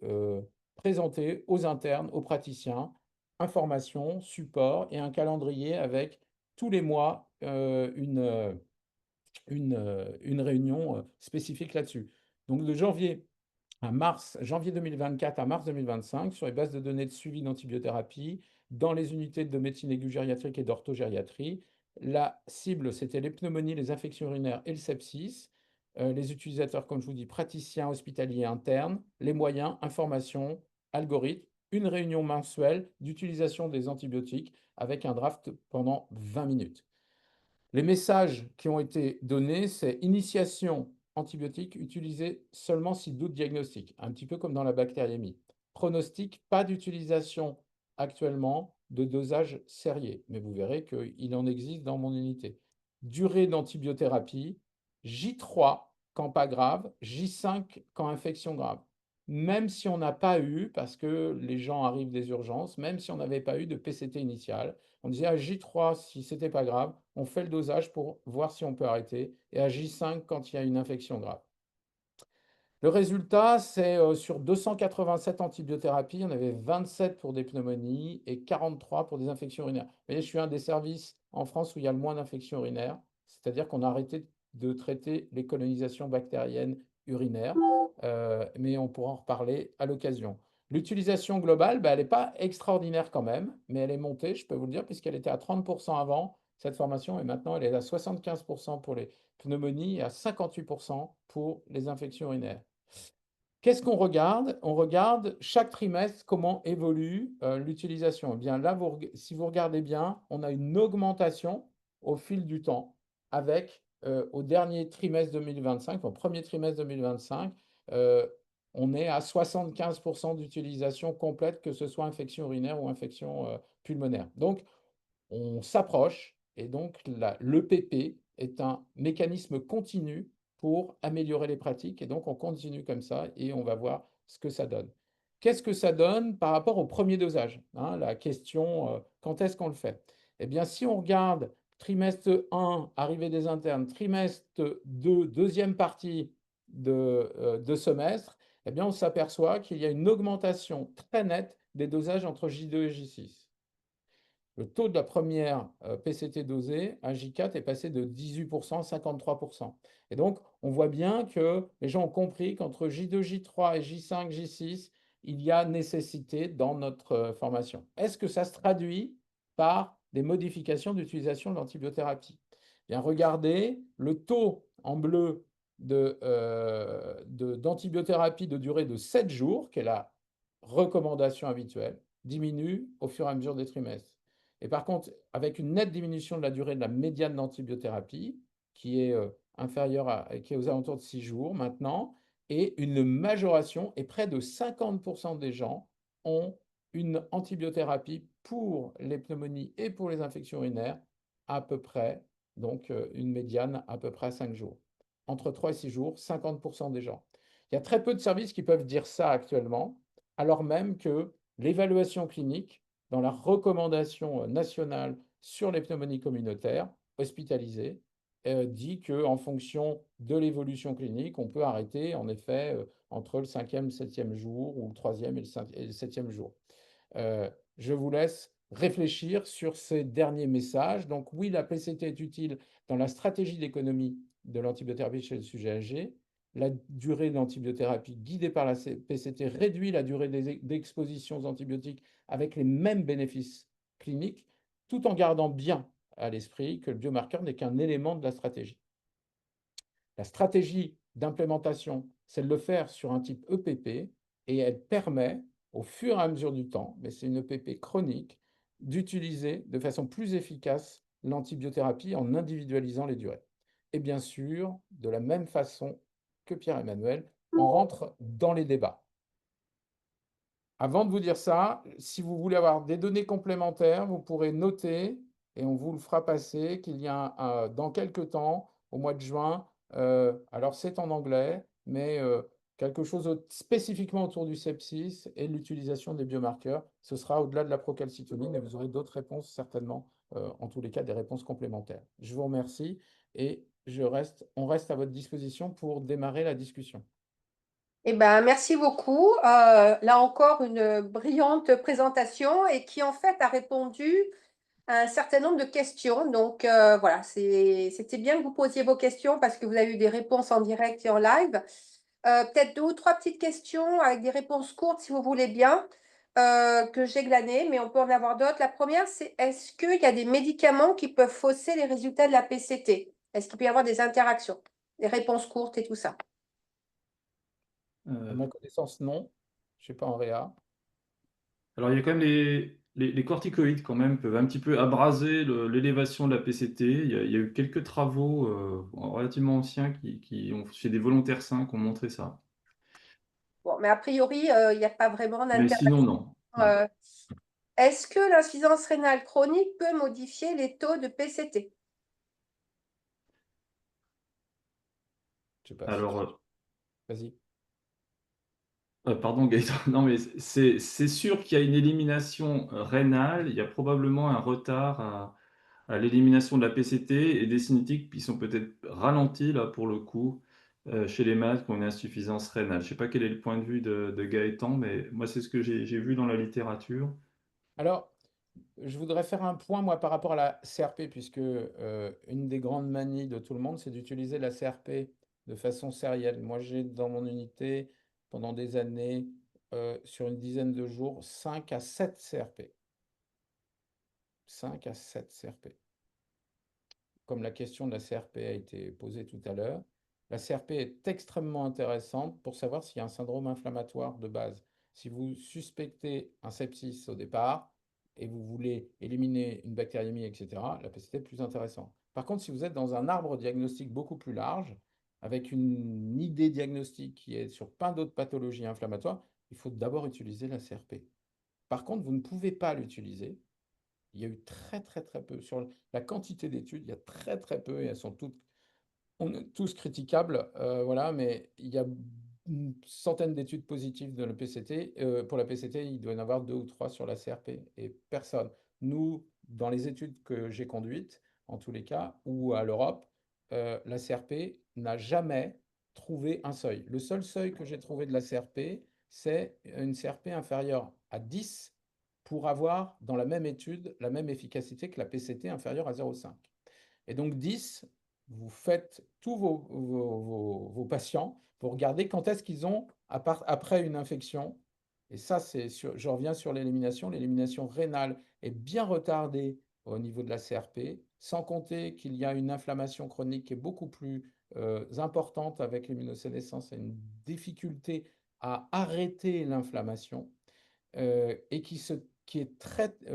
présenté aux internes, aux praticiens, information, support et un calendrier avec tous les mois une réunion spécifique là-dessus. Donc de janvier 2024 à mars 2025, sur les bases de données de suivi d'antibiothérapie, dans les unités de médecine aiguë gériatrique et d'orthogériatrie, la cible, c'était les pneumonies, les infections urinaires et le sepsis. Les utilisateurs, comme je vous dis, praticiens, hospitaliers internes, les moyens, information, algorithme, une réunion mensuelle d'utilisation des antibiotiques avec un draft pendant 20 minutes. Les messages qui ont été donnés, c'est initiation antibiotique utilisée seulement si doute diagnostique, un petit peu comme dans la bactériémie. Pronostic, pas d'utilisation actuellement de dosage sérieux, mais vous verrez qu'il en existe dans mon unité. Durée d'antibiothérapie, J3 quand pas grave, J5 quand infection grave. Même si on n'a pas eu, parce que les gens arrivent des urgences, même si on n'avait pas eu de PCT initial, on disait à J3, si c'était pas grave, on fait le dosage pour voir si on peut arrêter, et à J5 quand il y a une infection grave. Le résultat, c'est sur 287 antibiothérapies, on avait 27 pour des pneumonies et 43 pour des infections urinaires. Vous voyez, je suis un des services en France où il y a le moins d'infections urinaires, c'est-à-dire qu'on a arrêté de traiter les colonisations bactériennes urinaires, mais on pourra en reparler à l'occasion. L'utilisation globale, ben, elle n'est pas extraordinaire quand même, mais elle est montée, je peux vous le dire, puisqu'elle était à 30% avant cette formation, et maintenant elle est à 75% pour les pneumonies et à 58% pour les infections urinaires. Qu'est-ce qu'on regarde? On regarde chaque trimestre comment évolue l'utilisation. Eh bien là, si vous regardez bien, on a une augmentation au fil du temps avec au dernier trimestre 2025, au premier trimestre 2025, on est à 75% d'utilisation complète, que ce soit infection urinaire ou infection pulmonaire. Donc, on s'approche, et donc l'EPP est un mécanisme continu pour améliorer les pratiques, et donc on continue comme ça et on va voir ce que ça donne. Qu'est-ce que ça donne par rapport au premier dosage, hein, la question, quand est-ce qu'on le fait? Eh bien, si on regarde trimestre 1, arrivée des internes, trimestre 2, deuxième partie de semestre, eh bien, on s'aperçoit qu'il y a une augmentation très nette des dosages entre J2 et J6. Le taux de la première PCT dosée à J4 est passé de 18% à 53%. Et donc, on voit bien que les gens ont compris qu'entre J2, J3 et J5, J6, il y a nécessité dans notre formation. Est-ce que ça se traduit par des modifications d'utilisation de l'antibiothérapie? Bien, regardez le taux en bleu d'antibiothérapie de durée de 7 jours, qui est la recommandation habituelle, diminue au fur et à mesure des trimestres. Et par contre, avec une nette diminution de la durée de la médiane d'antibiothérapie, qui est inférieure qui est aux alentours de 6 jours maintenant, et une majoration, et près de 50% des gens ont une antibiothérapie pour les pneumonies et pour les infections urinaires à peu près, donc une médiane à peu près à 5 jours. Entre 3 et 6 jours, 50% des gens. Il y a très peu de services qui peuvent dire ça actuellement, alors même que l'évaluation clinique dans la recommandation nationale sur les pneumonies communautaires hospitalisées dit qu'en fonction de l'évolution clinique, on peut arrêter en effet entre le 5e et le 7e jour ou le 3e et le 7e jour. Je vous laisse réfléchir sur ces derniers messages. Donc oui, la PCT est utile dans la stratégie d'économie de l'antibiothérapie chez le sujet âgé. La durée d'antibiothérapie guidée par la PCT réduit la durée d'exposition aux antibiotiques avec les mêmes bénéfices cliniques, tout en gardant bien à l'esprit que le biomarqueur n'est qu'un élément de la stratégie. La stratégie d'implémentation, c'est de le faire sur un type EPP et elle permet, au fur et à mesure du temps, mais c'est une EPP chronique, d'utiliser de façon plus efficace l'antibiothérapie en individualisant les durées. Et bien sûr, de la même façon que Pierre-Emmanuel, on rentre dans les débats. Avant de vous dire ça, si vous voulez avoir des données complémentaires, vous pourrez noter, et on vous le fera passer, qu'il y a dans quelques temps, au mois de juin, alors c'est en anglais, mais quelque chose spécifiquement autour du sepsis et l'utilisation des biomarqueurs. Ce sera au-delà de la procalcitonie, mais vous aurez d'autres réponses certainement, en tous les cas des réponses complémentaires. Je vous remercie et on reste à votre disposition pour démarrer la discussion. Eh ben, merci beaucoup. Là encore, une brillante présentation et qui en fait a répondu à un certain nombre de questions. Donc voilà, c'était bien que vous posiez vos questions parce que vous avez eu des réponses en direct et en live. Peut-être deux ou trois petites questions avec des réponses courtes si vous voulez bien, que j'ai glanées, mais on peut en avoir d'autres. La première, c'est est-ce qu'il y a des médicaments qui peuvent fausser les résultats de la PCT? Est-ce qu'il peut y avoir des interactions? Des réponses courtes et tout ça. À ma connaissance, non. Je ne sais pas en réa. Alors, il y a quand même les corticoïdes quand même peuvent un petit peu abraser l'élévation de la PCT. Il y a eu quelques travaux relativement anciens qui ont chez des volontaires sains qui ont montré ça. Bon, mais a priori, il n'y a pas vraiment Mais sinon, d'interaction. non. Non. Euh, Est-ce que l'insuffisance rénale chronique peut modifier les taux de PCT? Je sais pas si Alors, tu... Vas-y. pardon Gaëtan, non mais c'est sûr qu'il y a une élimination rénale, il y a probablement un retard à l'élimination de la PCT et des cinétiques qui sont peut-être ralentis là pour le coup chez les malades qui ont une insuffisance rénale. Je ne sais pas quel est le point de vue de Gaëtan, mais moi c'est ce que j'ai vu dans la littérature. Alors, je voudrais faire un point, moi, par rapport à la CRP, puisque une des grandes manies de tout le monde, c'est d'utiliser la CRP de façon sérielle. Moi, j'ai dans mon unité, pendant des années, sur une dizaine de jours, 5 à 7 CRP. 5 à 7 CRP. Comme la question de la CRP a été posée tout à l'heure, la CRP est extrêmement intéressante pour savoir s'il y a un syndrome inflammatoire de base. Si vous suspectez un sepsis au départ et vous voulez éliminer une bactériémie, etc., la PCT est plus intéressante. Par contre, si vous êtes dans un arbre diagnostique beaucoup plus large, avec une idée diagnostique qui est sur plein d'autres pathologies inflammatoires, il faut d'abord utiliser la CRP. Par contre, vous ne pouvez pas l'utiliser. Il y a eu très très très peu. Sur la quantité d'études, il y a très très peu et elles sont toutes tous critiquables, voilà, mais il y a une centaine d'études positives de la PCT. Pour la PCT, il doit y en avoir deux ou trois sur la CRP et personne. Nous, dans les études que j'ai conduites, en tous les cas, ou à l'Europe, la CRP n'a jamais trouvé un seuil. Le seul seuil que j'ai trouvé de la CRP, c'est une CRP inférieure à 10 pour avoir, dans la même étude, la même efficacité que la PCT inférieure à 0,5. Et donc 10, vous faites tous vos patients pour regarder quand est-ce qu'ils ont, après une infection, et ça, je reviens sur l'élimination. L'élimination rénale est bien retardée au niveau de la CRP, sans compter qu'il y a une inflammation chronique qui est beaucoup plus importante avec l'immunosénescence et une difficulté à arrêter l'inflammation et qui est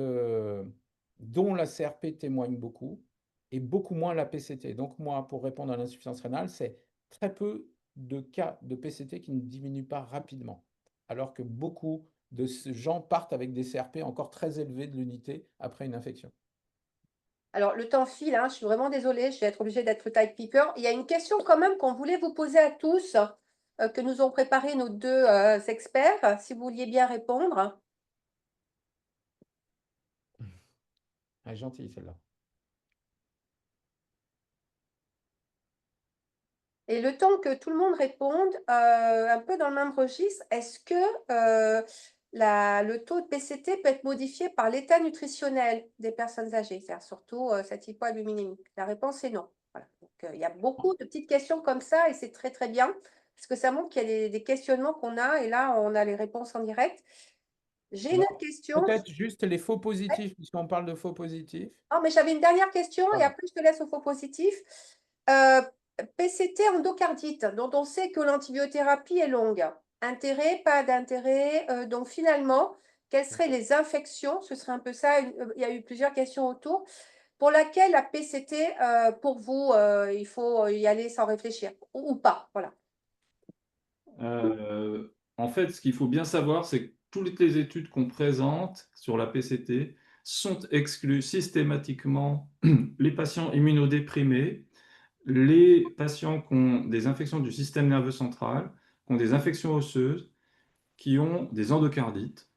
dont la CRP témoigne beaucoup et beaucoup moins la PCT. Donc moi, pour répondre à l'insuffisance rénale, c'est très peu de cas de PCT qui ne diminuent pas rapidement, alors que beaucoup de ces gens partent avec des CRP encore très élevés de l'unité après une infection. Alors, le temps file, hein, je suis vraiment désolée, je vais être obligée d'être type picker. Il y a une question quand même qu'on voulait vous poser à tous, que nous ont préparé nos deux experts, si vous vouliez bien répondre. Elle est gentille celle-là. Et le temps que tout le monde réponde, un peu dans le même registre, est-ce que le taux de PCT peut être modifié par l'état nutritionnel des personnes âgées, c'est-à-dire surtout cette hypoalbuminémie? La réponse est non. Voilà. Donc, il y a beaucoup de petites questions comme ça et c'est très très bien parce que ça montre qu'il y a des questionnements qu'on a et là on a les réponses en direct. J'ai une autre Alors, question. peut-être juste les faux positifs, puisqu'on parle de faux positifs. Oh, mais j'avais une dernière question et Pardon. après je te laisse au faux positif. Euh, PCT endocardite, dont on sait que l'antibiothérapie est longue. Intérêt, pas d'intérêt. Donc finalement, quelles seraient les infections? Ce serait un peu ça. Il y a eu plusieurs questions autour. Pour laquelle la PCT, pour vous, il faut y aller sans réfléchir ou pas. Voilà. En fait, ce qu'il faut bien savoir, c'est que toutes les études qu'on présente sur la PCT sont exclues systématiquement les patients immunodéprimés, les patients qui ont des infections du système nerveux central, qui ont des infections osseuses, qui ont des endocardites,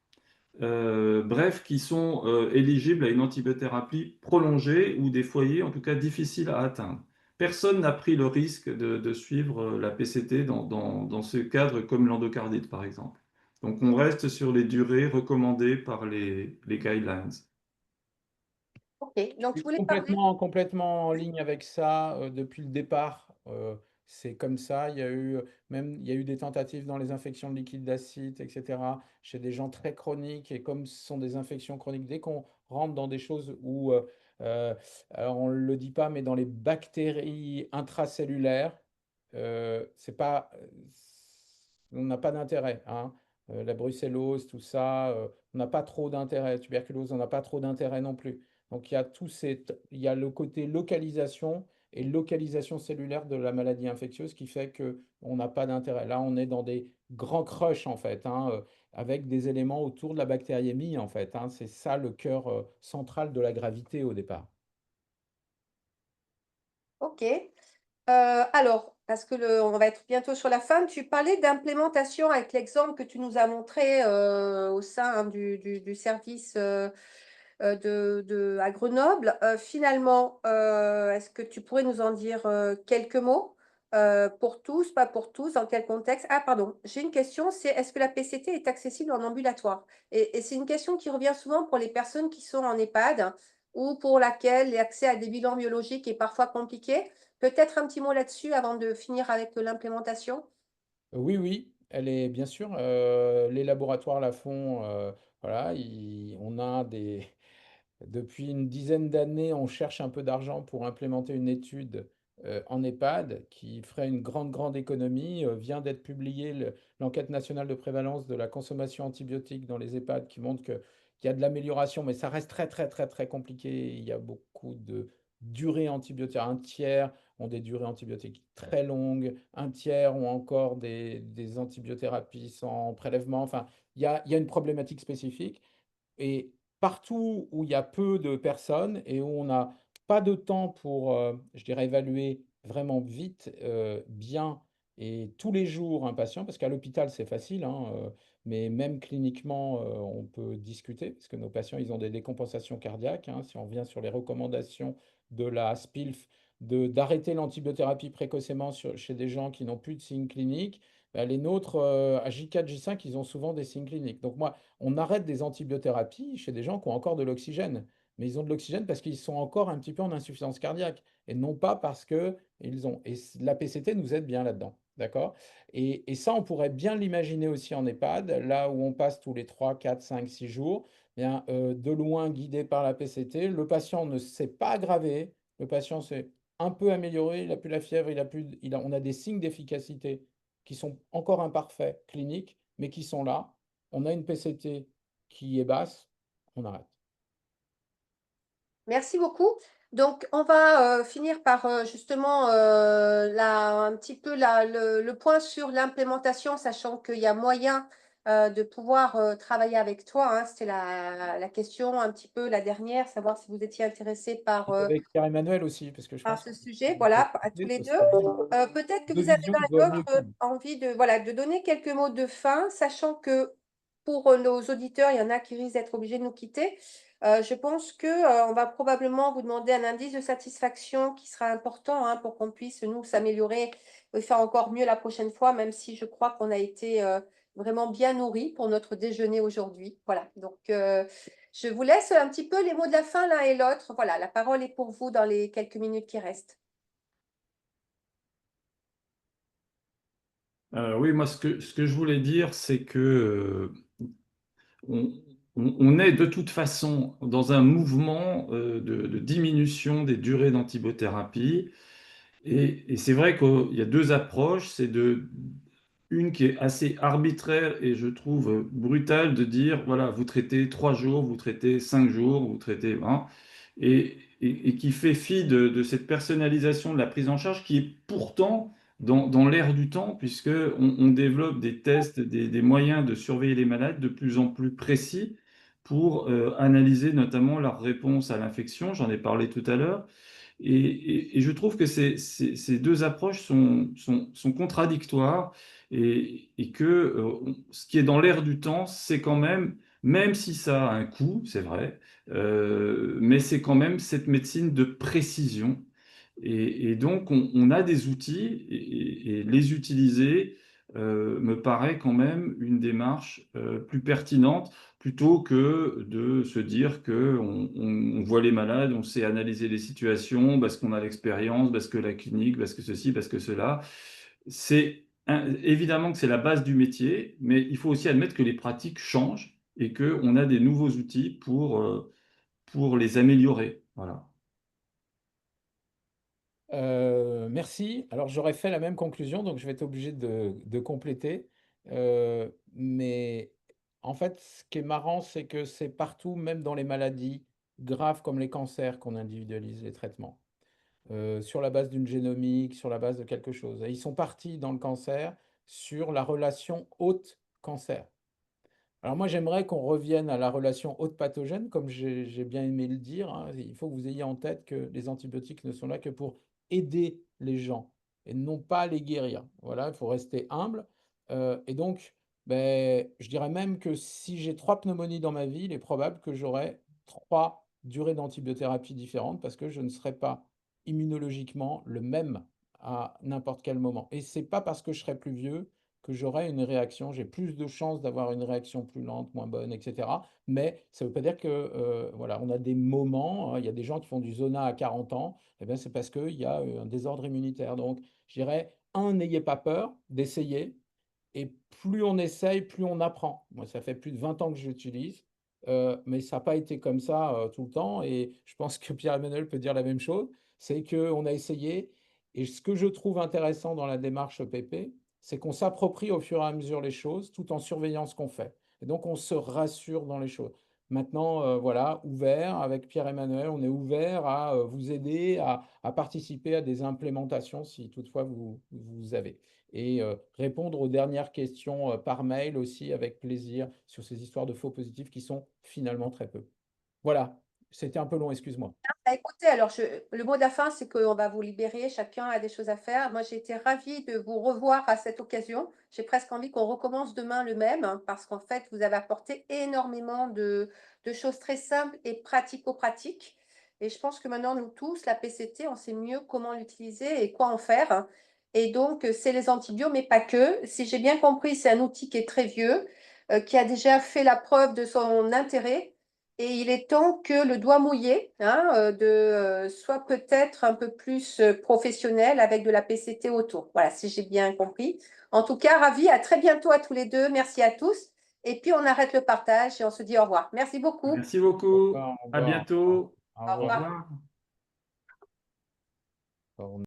bref, qui sont éligibles à une antibiothérapie prolongée ou des foyers, en tout cas, difficiles à atteindre. Personne n'a pris le risque de suivre la PCT dans ce cadre comme l'endocardite, par exemple. Donc, on reste sur les durées recommandées par les guidelines. Ok. Donc, Je je suis voulais parler. complètement en ligne avec ça depuis le départ. C'est comme ça. Il y a eu des tentatives dans les infections de liquide d'acide, etc. Chez des gens très chroniques. Et comme ce sont des infections chroniques, dès qu'on rentre dans des choses où, alors on ne le dit pas, mais dans les bactéries intracellulaires, c'est pas, on n'a pas d'intérêt, hein. La brucellose, tout ça, on n'a pas trop d'intérêt. Tuberculose, on n'a pas trop d'intérêt non plus. Donc il y a le côté localisation et localisation cellulaire de la maladie infectieuse qui fait qu'on n'a pas d'intérêt. Là, on est dans des grands crushs en fait, hein, avec des éléments autour de la bactériémie en fait, hein. C'est ça le cœur central de la gravité au départ. Ok. Alors, parce que on va être bientôt sur la fin, tu parlais d'implémentation avec l'exemple que tu nous as montré au sein hein, du service à Grenoble. Finalement, est-ce que tu pourrais nous en dire quelques mots pour tous, pas pour tous, dans quel contexte? Ah, pardon, j'ai une question, c'est est-ce que la PCT est accessible en ambulatoire? Et c'est une question qui revient souvent pour les personnes qui sont en EHPAD ou pour laquelle l'accès à des bilans biologiques est parfois compliqué. Peut-être un petit mot là-dessus avant de finir avec l'implémentation. Oui, oui, elle est bien sûr. Les laboratoires la font. Voilà, on a des. Depuis une dizaine d'années, on cherche un peu d'argent pour implémenter une étude en EHPAD qui ferait une grande, grande économie. Vient d'être publiée l'enquête nationale de prévalence de la consommation antibiotique dans les EHPAD qui montre qu'il y a de l'amélioration, mais ça reste très, très, très, très compliqué. Il y a beaucoup de durées antibiotiques. Un tiers ont des durées antibiotiques très longues, un tiers ont encore des antibiothérapies sans prélèvement. Enfin, il y a une problématique spécifique. Et partout où il y a peu de personnes et où on n'a pas de temps pour, je dirais, évaluer vraiment vite, bien et tous les jours un patient, parce qu'à l'hôpital c'est facile, hein, mais même cliniquement on peut discuter, parce que nos patients ils ont des décompensations cardiaques, hein, si on revient sur les recommandations de la SPILF, d'arrêter l'antibiothérapie précocement chez des gens qui n'ont plus de signes cliniques, bah, les nôtres, à J4, J5, ils ont souvent des signes cliniques. Donc moi, on arrête des antibiothérapies chez des gens qui ont encore de l'oxygène. Mais ils ont de l'oxygène parce qu'ils sont encore un petit peu en insuffisance cardiaque et non pas parce que ils ont. Et la PCT nous aide bien là-dedans. D'accord? Et ça, on pourrait bien l'imaginer aussi en EHPAD, là où on passe tous les 3, 4, 5, 6 jours, bien, de loin guidé par la PCT. Le patient ne s'est pas aggravé, le patient s'est un peu amélioré, il n'a plus la fièvre, on a des signes d'efficacité qui sont encore imparfaits, cliniques, mais qui sont là. On a une PCT qui est basse, on arrête. Merci beaucoup. Donc, on va finir par justement un petit peu le point sur l'implémentation, sachant qu'il y a moyen de pouvoir travailler avec toi, hein. C'était la question un petit peu la dernière, savoir si vous étiez intéressé par, Puis avec Pierre-Emmanuel aussi, parce que je par pense ce que sujet, voilà, à tous les ce deux. sera bien. Peut-être que Deux vous avez visions l'un et mieux l'autre qu'une. envie de, voilà, de donner quelques mots de fin, sachant que pour nos auditeurs, il y en a qui risquent d'être obligés de nous quitter. Je pense que on va probablement vous demander un indice de satisfaction qui sera important, hein, pour qu'on puisse, nous, s'améliorer et faire encore mieux la prochaine fois, même si je crois qu'on a été vraiment bien nourris pour notre déjeuner aujourd'hui. Voilà, donc je vous laisse un petit peu les mots de la fin l'un et l'autre. Voilà, la parole est pour vous dans les quelques minutes qui restent. Oui, moi, ce que je voulais dire, c'est que on, on est de toute façon dans un mouvement de diminution des durées d'antibiothérapie. Et c'est vrai qu'il y a deux approches. Une qui est assez arbitraire et je trouve brutale de dire, voilà, vous traitez 3 jours, vous traitez 5 jours, vous traitez 20, et qui fait fi de cette personnalisation de la prise en charge qui est pourtant dans l'air du temps, puisque on développe des tests, des moyens de surveiller les malades de plus en plus précis pour analyser notamment leur réponse à l'infection. J'en ai parlé tout à l'heure. Et je trouve que ces deux approches sont contradictoires et que ce qui est dans l'air du temps, c'est quand même si ça a un coût, c'est vrai, mais c'est quand même cette médecine de précision. Et donc, on a des outils et les utiliser me paraît quand même une démarche plus pertinente plutôt que de se dire que on voit les malades, on sait analyser les situations parce qu'on a l'expérience, parce que la clinique, parce que ceci, parce que cela. Évidemment que c'est la base du métier, mais il faut aussi admettre que les pratiques changent et qu'on a des nouveaux outils pour les améliorer. Voilà. Merci. Alors j'aurais fait la même conclusion, donc je vais être obligé de compléter. Mais en fait, ce qui est marrant, c'est que c'est partout, même dans les maladies graves comme les cancers, qu'on individualise les traitements. Sur la base d'une génomique, sur la base de quelque chose. Et ils sont partis dans le cancer sur la relation hôte-cancer. Alors moi, j'aimerais qu'on revienne à la relation hôte-pathogène, comme j'ai bien aimé le dire, hein. Il faut que vous ayez en tête que les antibiotiques ne sont là que pour aider les gens et non pas les guérir. Voilà, il faut rester humble. Et donc, ben, je dirais même que si j'ai 3 pneumonies dans ma vie, il est probable que j'aurai 3 durées d'antibiothérapie différentes parce que je ne serai pas immunologiquement le même à n'importe quel moment. Et c'est pas parce que je serai plus vieux que j'aurai une réaction, j'ai plus de chances d'avoir une réaction plus lente, moins bonne, etc. Mais ça ne veut pas dire que, voilà, on a des moments, hein, il y a des gens qui font du zona à 40 ans, et bien c'est parce qu'il y a un désordre immunitaire. Donc, je dirais, n'ayez pas peur d'essayer, et plus on essaye, plus on apprend. Moi, ça fait plus de 20 ans que j'utilise, mais ça n'a pas été comme ça tout le temps, et je pense que Pierre-Emmanuel peut dire la même chose, c'est qu'on a essayé, et ce que je trouve intéressant dans la démarche EPP, c'est qu'on s'approprie au fur et à mesure les choses tout en surveillant ce qu'on fait. Et donc, on se rassure dans les choses. Maintenant, voilà, ouvert avec Pierre-Emmanuel, on est ouvert à vous aider, à participer à des implémentations si toutefois vous avez. Et répondre aux dernières questions par mail aussi avec plaisir sur ces histoires de faux positifs qui sont finalement très peu. Voilà, c'était un peu long, excuse-moi. Bah, écoutez, alors le mot de la fin, c'est qu'on va vous libérer, chacun a des choses à faire. Moi, j'ai été ravie de vous revoir à cette occasion. J'ai presque envie qu'on recommence demain le même, hein, parce qu'en fait, vous avez apporté énormément de choses très simples et pratico-pratiques. Et je pense que maintenant, nous tous, la PCT, on sait mieux comment l'utiliser et quoi en faire. Et donc, c'est les antibiotiques, mais pas que. Si j'ai bien compris, c'est un outil qui est très vieux, qui a déjà fait la preuve de son intérêt. Et il est temps que le doigt mouillé soit peut-être un peu plus professionnel avec de la PCT autour. Voilà, si j'ai bien compris. En tout cas, ravi, à très bientôt à tous les deux. Merci à tous. Et puis, on arrête le partage et on se dit au revoir. Merci beaucoup. Merci beaucoup. Au À revoir. bientôt. Au Au Au revoir. revoir. revoir. Au revoir.